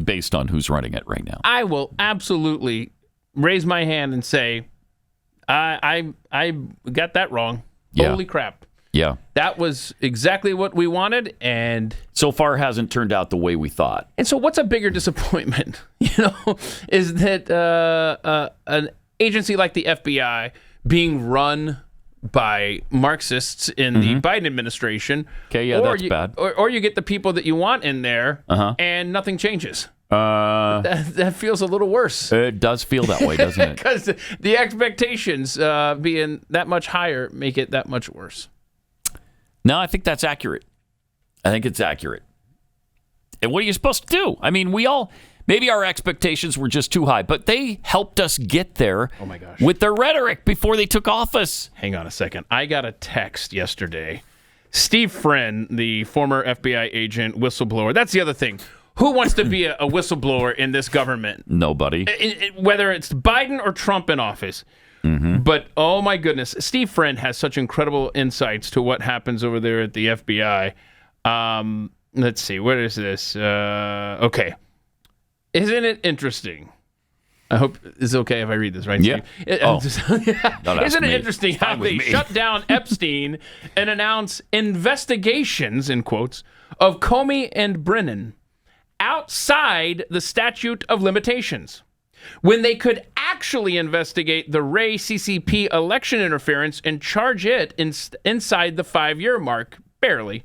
based on who's running it right now. I will absolutely raise my hand and say, I got that wrong. Yeah. Holy crap. Yeah. That was exactly what we wanted, and so far hasn't turned out the way we thought. And so what's a bigger disappointment, is that an agency like the FBI being run by Marxists in the Biden administration. Okay, yeah, that's bad. Or you get the people that you want in there, and nothing changes. That feels a little worse. It does feel that way, doesn't it? Because the expectations being that much higher make it that much worse. No, I think that's accurate. I think it's accurate. And what are you supposed to do? I mean, maybe our expectations were just too high, but they helped us get there with their rhetoric before they took office. Hang on a second. I got a text yesterday. Steve Friend, the former FBI agent, whistleblower. That's the other thing. Who wants to be a whistleblower in this government? Nobody. Whether it's Biden or Trump in office. Mm-hmm. But, oh my goodness, Steve Friend has such incredible insights to what happens over there at the FBI. Let's see, what is this? Okay. Isn't it interesting? I hope it's okay if I read this, right, yeah. Steve? Isn't it interesting how they shut down Epstein and announce investigations, in quotes, of Comey and Brennan outside the statute of limitations, when they could actually investigate the Ray CCP election interference and charge it inside the 5-year mark, barely.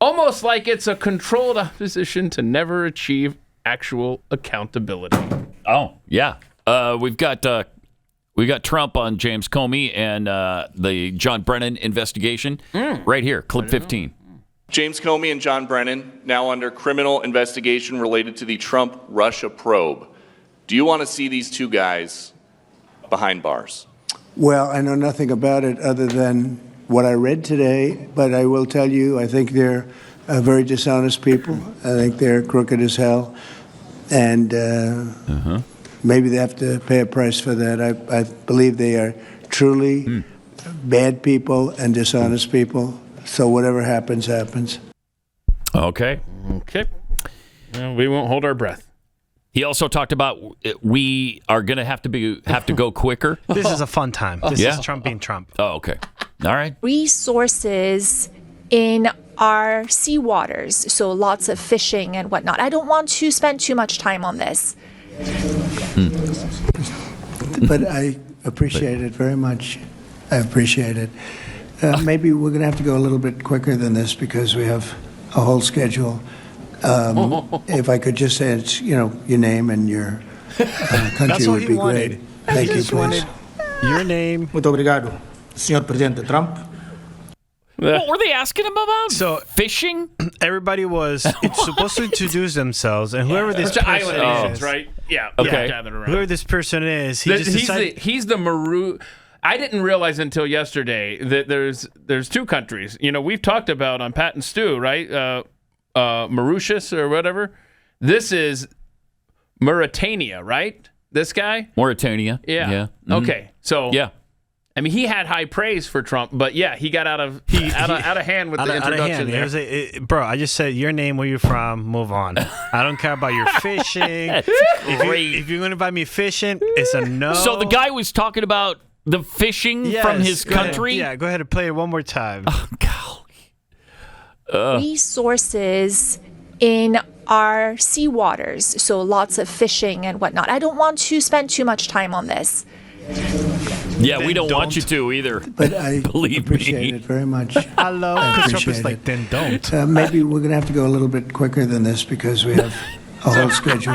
Almost like it's a controlled opposition to never achieve actual accountability. Oh, yeah. We've got Trump on James Comey and the John Brennan investigation right here, clip 15. James Comey and John Brennan now under criminal investigation related to the Trump Russia probe. Do you want to see these two guys behind bars? Well, I know nothing about it other than what I read today, but I will tell you, I think they're very dishonest people. I think they're crooked as hell, and maybe they have to pay a price for that. I believe they are truly bad people and dishonest people, so whatever happens, happens. Okay. Well, we won't hold our breath. He also talked about we are going to have to go quicker. This is a fun time. This is Trump being Trump. Oh, okay. All right. Resources in our seawaters, so lots of fishing and whatnot. I don't want to spend too much time on this. But I appreciate it very much. I appreciate it. Maybe we're going to have to go a little bit quicker than this because we have a whole schedule. If I could just say it's, your name and your country would be great. Thank you, please. Your name. Muito obrigado, Senhor Presidente Trump. What were they asking him about? So fishing? Everybody was supposed to introduce themselves, and whoever this person island is, right? Yeah. Okay. Gathered around. Whoever this person is, he's the Maru. I didn't realize until yesterday that there's two countries. We've talked about on Pat and Stu, right? Mauritius or whatever. This is Mauritania, right? This guy? Mauritania. Yeah. Mm-hmm. Okay. So yeah. I mean, he had high praise for Trump, but yeah, he got out of hand with the introduction there. Bro, I just said your name, where you're from, move on. I don't care about your fishing. If you're going to buy me fishing, it's a no. So the guy was talking about the fishing from his country? Yeah, go ahead and play it one more time. Oh, golly. Resources in our seawaters, so lots of fishing and whatnot. I don't want to spend too much time on this. Yeah, we don't want you to either. But I appreciate it very much. I love because Trump is appreciate like, then don't. Maybe we're going to have to go a little bit quicker than this because we have a whole schedule.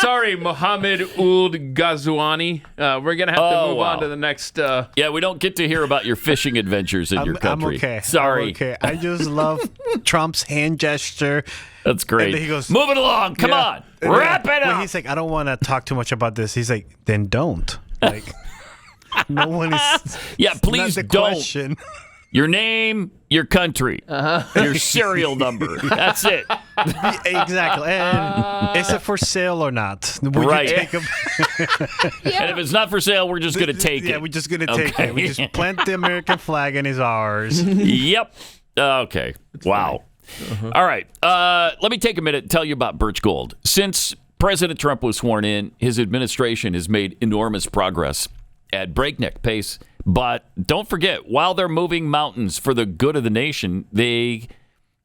Sorry, Mohammed Ould Ghazouani. We're going to have to move on to the next. Yeah, we don't get to hear about your fishing adventures in your country. I'm okay. Sorry. I'm okay. I just love Trump's hand gesture. That's great. And then he goes, move it along. Come on. Wrap it up. When he's like, I don't want to talk too much about this. He's like, then don't. Like, no one is. Yeah, please not the don't. Question. Your name, your country, your serial number. That's it. Exactly. And is it for sale or not? Would right. You take And if it's not for sale, we're just going to take it. Yeah, we're just going to take it. We just plant the American flag and it's ours. Yep. Okay. Wow. All right. Let me take a minute and tell you about Birch Gold. Since President Trump was sworn in, his administration has made enormous progress at breakneck pace. But don't forget, while they're moving mountains for the good of the nation, they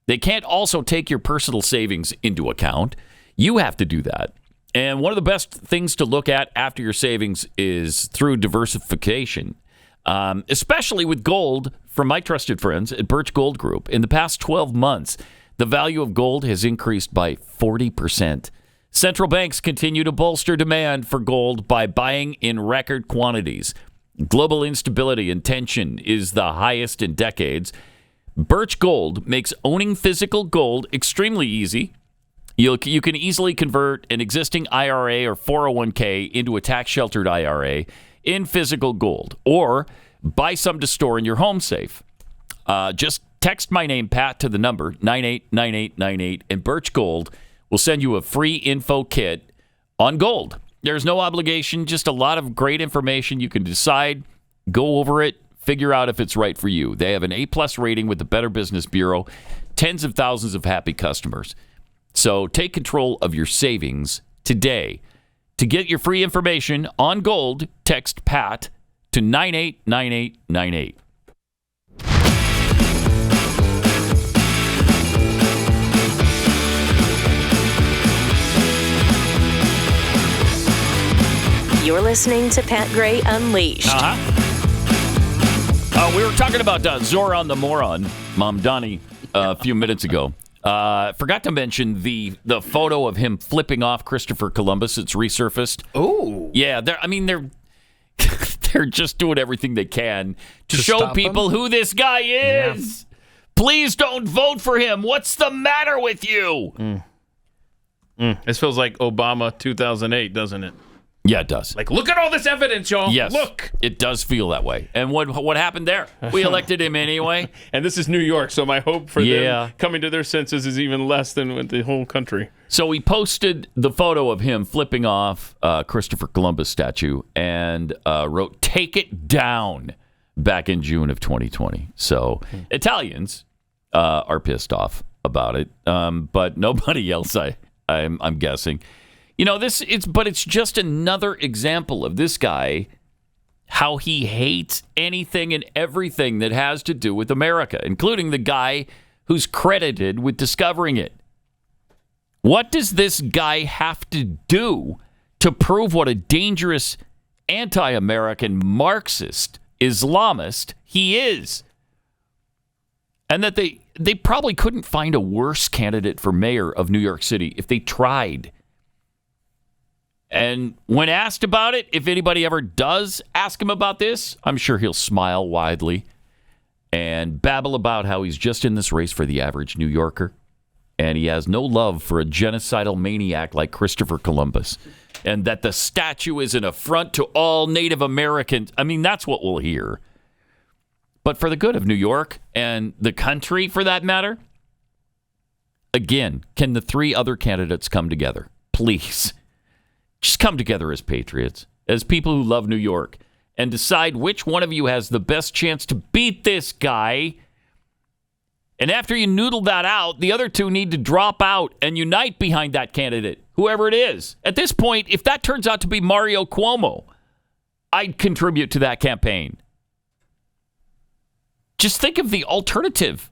can't also take your personal savings into account. You have to do that. And one of the best things to look at after your savings is through diversification, especially with gold from my trusted friends at Birch Gold Group. In the past 12 months, the value of gold has increased by 40%. Central banks continue to bolster demand for gold by buying in record quantities. Global instability and tension is the highest in decades, Birch Gold makes owning physical gold extremely easy. You can easily convert an existing IRA or 401k into a tax-sheltered IRA in physical gold, or buy some to store in your home safe. Just text my name, Pat, to the number 989898, and Birch Gold will send you a free info kit on gold. There's no obligation, just a lot of great information. You can decide, go over it, figure out if it's right for you. They have an A-plus rating with the Better Business Bureau, tens of thousands of happy customers. So take control of your savings today. To get your free information on gold, text PAT to 989898. You're listening to Pat Gray Unleashed. We were talking about Zoran the Moron, Mom Donnie, a few minutes ago. Forgot to mention the photo of him flipping off Christopher Columbus. It's resurfaced. Oh, yeah. They're just doing everything they can to show people who this guy is. Yeah. Please don't vote for him. What's the matter with you? This feels like Obama 2008, doesn't it? Yeah, it does. Like, look at all this evidence, y'all. Yes, look. It does feel that way. And what happened there? We elected him anyway. And this is New York, so my hope for them coming to their senses is even less than with the whole country. So we posted the photo of him flipping off Christopher Columbus statue and wrote, "Take it down," back in June of 2020. So Italians are pissed off about it, but nobody else, I'm guessing. You know, it's just another example of this guy, how he hates anything and everything that has to do with America, including the guy who's credited with discovering it. What does this guy have to do to prove what a dangerous anti-American Marxist Islamist he is? And that they probably couldn't find a worse candidate for mayor of New York City if they tried. And when asked about it, if anybody ever does ask him about this, I'm sure he'll smile widely and babble about how he's just in this race for the average New Yorker. And he has no love for a genocidal maniac like Christopher Columbus. And that the statue is an affront to all Native Americans. I mean, that's what we'll hear. But for the good of New York and the country, for that matter, again, can the three other candidates come together? Please. Just come together as patriots, as people who love New York, and decide which one of you has the best chance to beat this guy. And after you noodle that out, the other two need to drop out and unite behind that candidate, whoever it is. At this point, if that turns out to be Mario Cuomo, I'd contribute to that campaign. Just think of the alternative.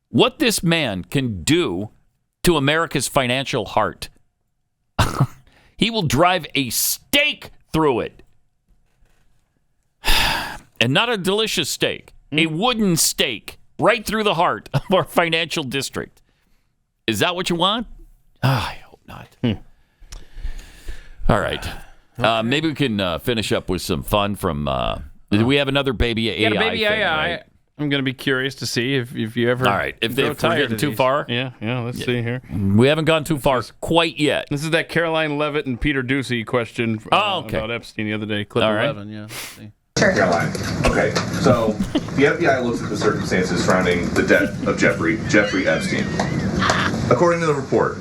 What this man can do to America's financial heart. He will drive a stake through it. And not a delicious steak. A wooden stake right through the heart of our financial district. Is that what you want? I hope not. All right. Okay. Maybe we can finish up with some fun from... do we have another baby AI? Yeah, baby thing, AI. right? I'm going to be curious to see if you ever... All right, if we're getting too far? Yeah, let's see here. We haven't gone too far quite yet. This is that Karoline Leavitt and Peter Doocy question about Epstein the other day. Clip 11, yeah. Let's see. Sure. Caroline. Okay, so the FBI looks at the circumstances surrounding the death of Jeffrey Epstein. According to the report,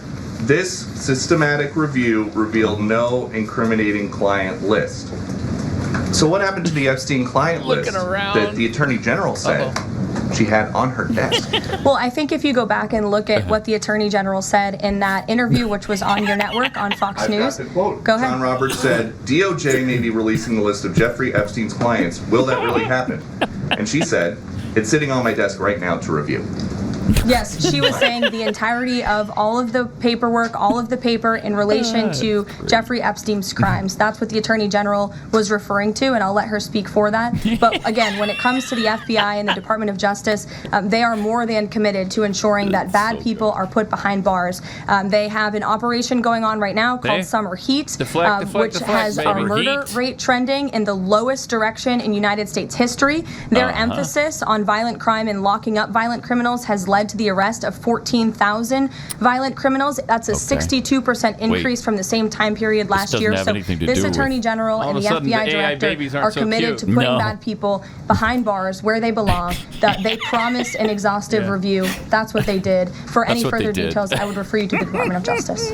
this systematic review revealed no incriminating client list. So what happened to the Epstein client list that the Attorney General said she had on her desk? Well, I think if you go back and look at what the Attorney General said in that interview, which was on your network on Fox News. Got the quote. Go ahead. John Roberts said, DOJ may be releasing the list of Jeffrey Epstein's clients. Will that really happen? And she said, it's sitting on my desk right now to review. Yes, she was saying the entirety of all of the paperwork, all of the paper in relation to Jeffrey Epstein's crimes. That's what the Attorney General was referring to, and I'll let her speak for that. But again, when it comes to the FBI and the Department of Justice, they are more than committed to ensuring that bad people are put behind bars. They have an operation going on right now called Summer Heat, which has our murder rate trending in the lowest direction in United States history. Their emphasis on violent crime and locking up violent criminals has led to the arrest of 14,000 violent criminals. That's a 62% increase from the same time period last year. So this Attorney General and the FBI Director are committed to putting bad people behind bars where they belong. That they promised an exhaustive review. That's what they did. For any further details, I would refer you to the Department of Justice.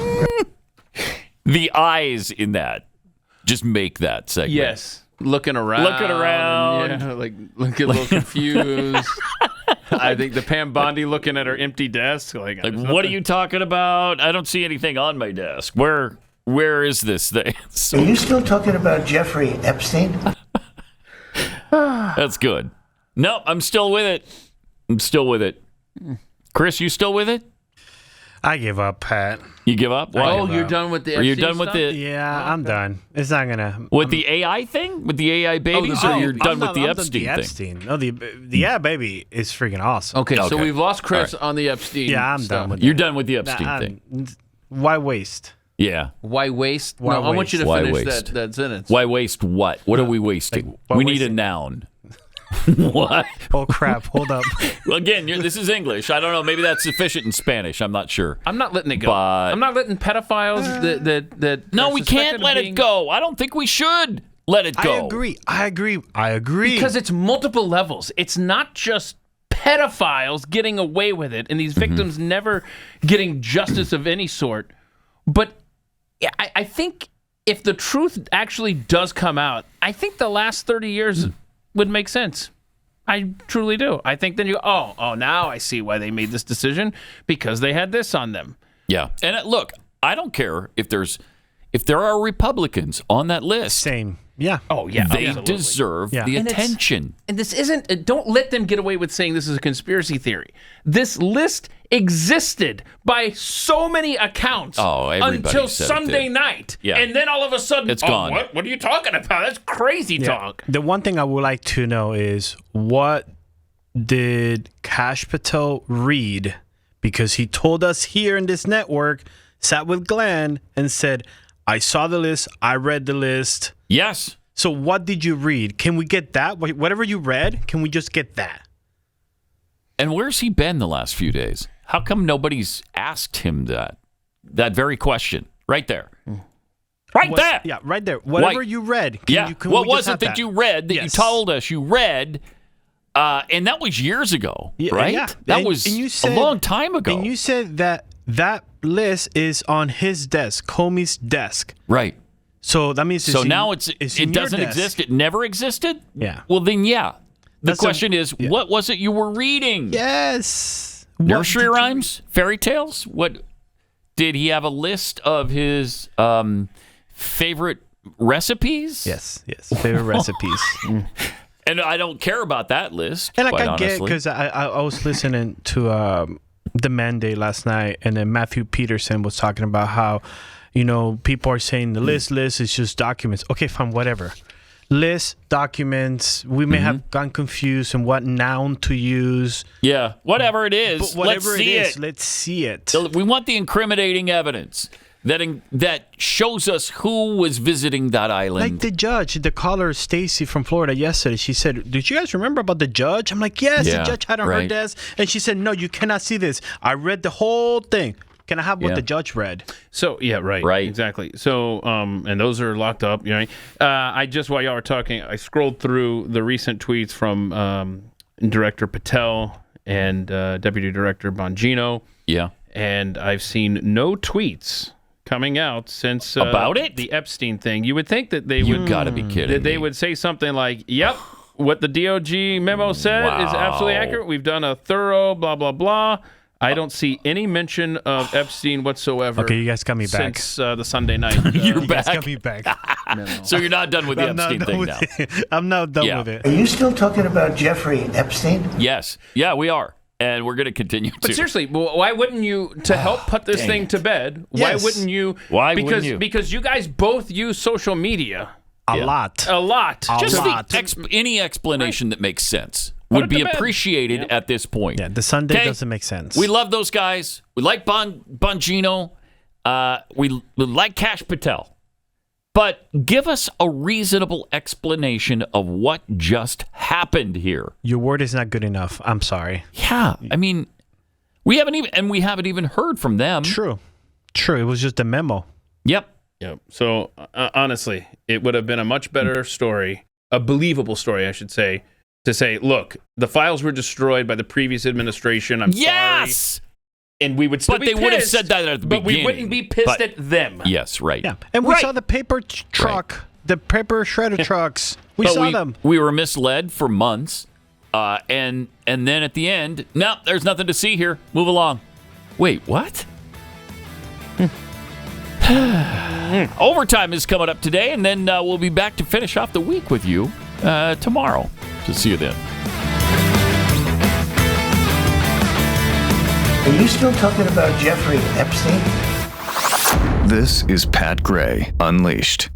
The eyes in that just make that segment. Yes. Looking around. Yeah, like looking a little confused. I think the Pam Bondi looking at her empty desk. Like what are you talking about? I don't see anything on my desk. Where is this thing? Are you still talking about Jeffrey Epstein? That's good. No, I'm still with it. Chris, you still with it? I give up, Pat. You give up? Why? Oh, you're done with the Are you Epstein done with stuff? it? Yeah, I'm done. It's not gonna. With the AI thing? With the AI babies? Or you're done with the Epstein thing? No, the yeah baby is freaking awesome. Okay, so we've lost Chris on the Epstein. Yeah, I'm stuff. done with that. You're done with the Epstein thing. Why waste? Yeah. Why waste? Why I want you to Why finish waste? that sentence. Why waste what? What are we wasting? why We need a wasting? noun. What? Oh crap! Hold up. Well, again, this is English. I don't know. Maybe that's sufficient in Spanish. I'm not sure. I'm not letting it go. But- I'm not letting pedophiles that No, are we suspected can't of let being- it go. I don't think we should let it go. I agree. Because it's multiple levels. It's not just pedophiles getting away with it and these victims never getting justice of any sort. But I think if the truth actually does come out, I think the last 30 years would make sense. I truly do. I think then you now I see why they made this decision, because they had this on them. Yeah. And look, I don't care if there are Republicans on that list. Same. Yeah. Oh, yeah. They absolutely. deserve the And attention. And this isn't, don't let them get away with saying this is a conspiracy theory. This list existed by so many accounts until Sunday night. Yeah. And then all of a sudden, it's gone. What are you talking about? That's crazy talk. The one thing I would like to know is, what did Kash Patel read? Because he told us here in this network, sat with Glenn and said, I saw the list, I read the list. Yes. So what did you read? Can we get that? Whatever you read, can we just get that? And where's he been the last few days? How come nobody's asked him that very question? Right there. There. Yeah, right there. Whatever you read. What was it that you read that you told us you read? And that was years ago, right? Yeah. That was a long time ago. And you said that list is on his desk, Comey's desk. Right. So that means now it doesn't exist. It never existed? Yeah. Well, then, yeah. The question is, what was it you were reading? Yes. Nursery rhymes? Fairy tales? What? Did he have a list of his favorite recipes? Yes. Favorite recipes. And I don't care about that list. And quite I get, honestly. because I was listening to The Mandate last night, and then Matthew Peterson was talking about how, people are saying the list is just documents. Okay, fine, whatever. List, documents, we may have gotten confused on what noun to use. Yeah, whatever it is, But whatever let's see it. Let's see it. We want the incriminating evidence that shows us who was visiting that island. Like the judge, the caller Stacy from Florida yesterday, she said, did you guys remember about the judge? I'm like, yes, the judge had on her desk. And she said, no, you cannot see this. I read the whole thing. Can I have what the judge read? So, yeah, right. Exactly. So, and those are locked up. I just, while y'all were talking, I scrolled through the recent tweets from Director Patel and Deputy Director Bongino. Yeah. And I've seen no tweets coming out since about it, the Epstein thing. You would think that they would. You got to be kidding that they me. would say something like, "Yep, what the DOJ memo said is absolutely accurate. We've done a thorough blah blah blah." I don't see any mention of Epstein whatsoever. Okay, you guys got me back since the Sunday night. You're you back. guys got me back. So you're not done with the Epstein thing now. I'm not done with it. Are you still talking about Jeffrey Epstein? Yes. Yeah, we are. And we're going to continue to. But seriously, why wouldn't you, to help put this thing to bed, why wouldn't you? Why wouldn't you? Because you guys both use social media. A lot. Just any explanation that makes sense would be appreciated at this point. Yeah, the Sunday doesn't make sense. We love those guys. We like Bongino. We like Kash Patel. But give us a reasonable explanation of what just happened here. Your word is not good enough. I'm sorry. Yeah, I mean, we haven't even heard from them. True. It was just a memo. Yep. So honestly, it would have been a much better story, a believable story, I should say, to say, look, the files were destroyed by the previous administration. I'm sorry. And we would still be pissed. But they would have said that at the beginning. But we wouldn't be pissed at them. Yes, right. Yeah. And we saw the paper truck, the paper shredder trucks. We saw them. We were misled for months. And then at the end, no, there's nothing to see here. Move along. Wait, what? Overtime is coming up today, and then we'll be back to finish off the week with you tomorrow. So see you then. Are you still talking about Jeffrey Epstein? This is Pat Gray Unleashed.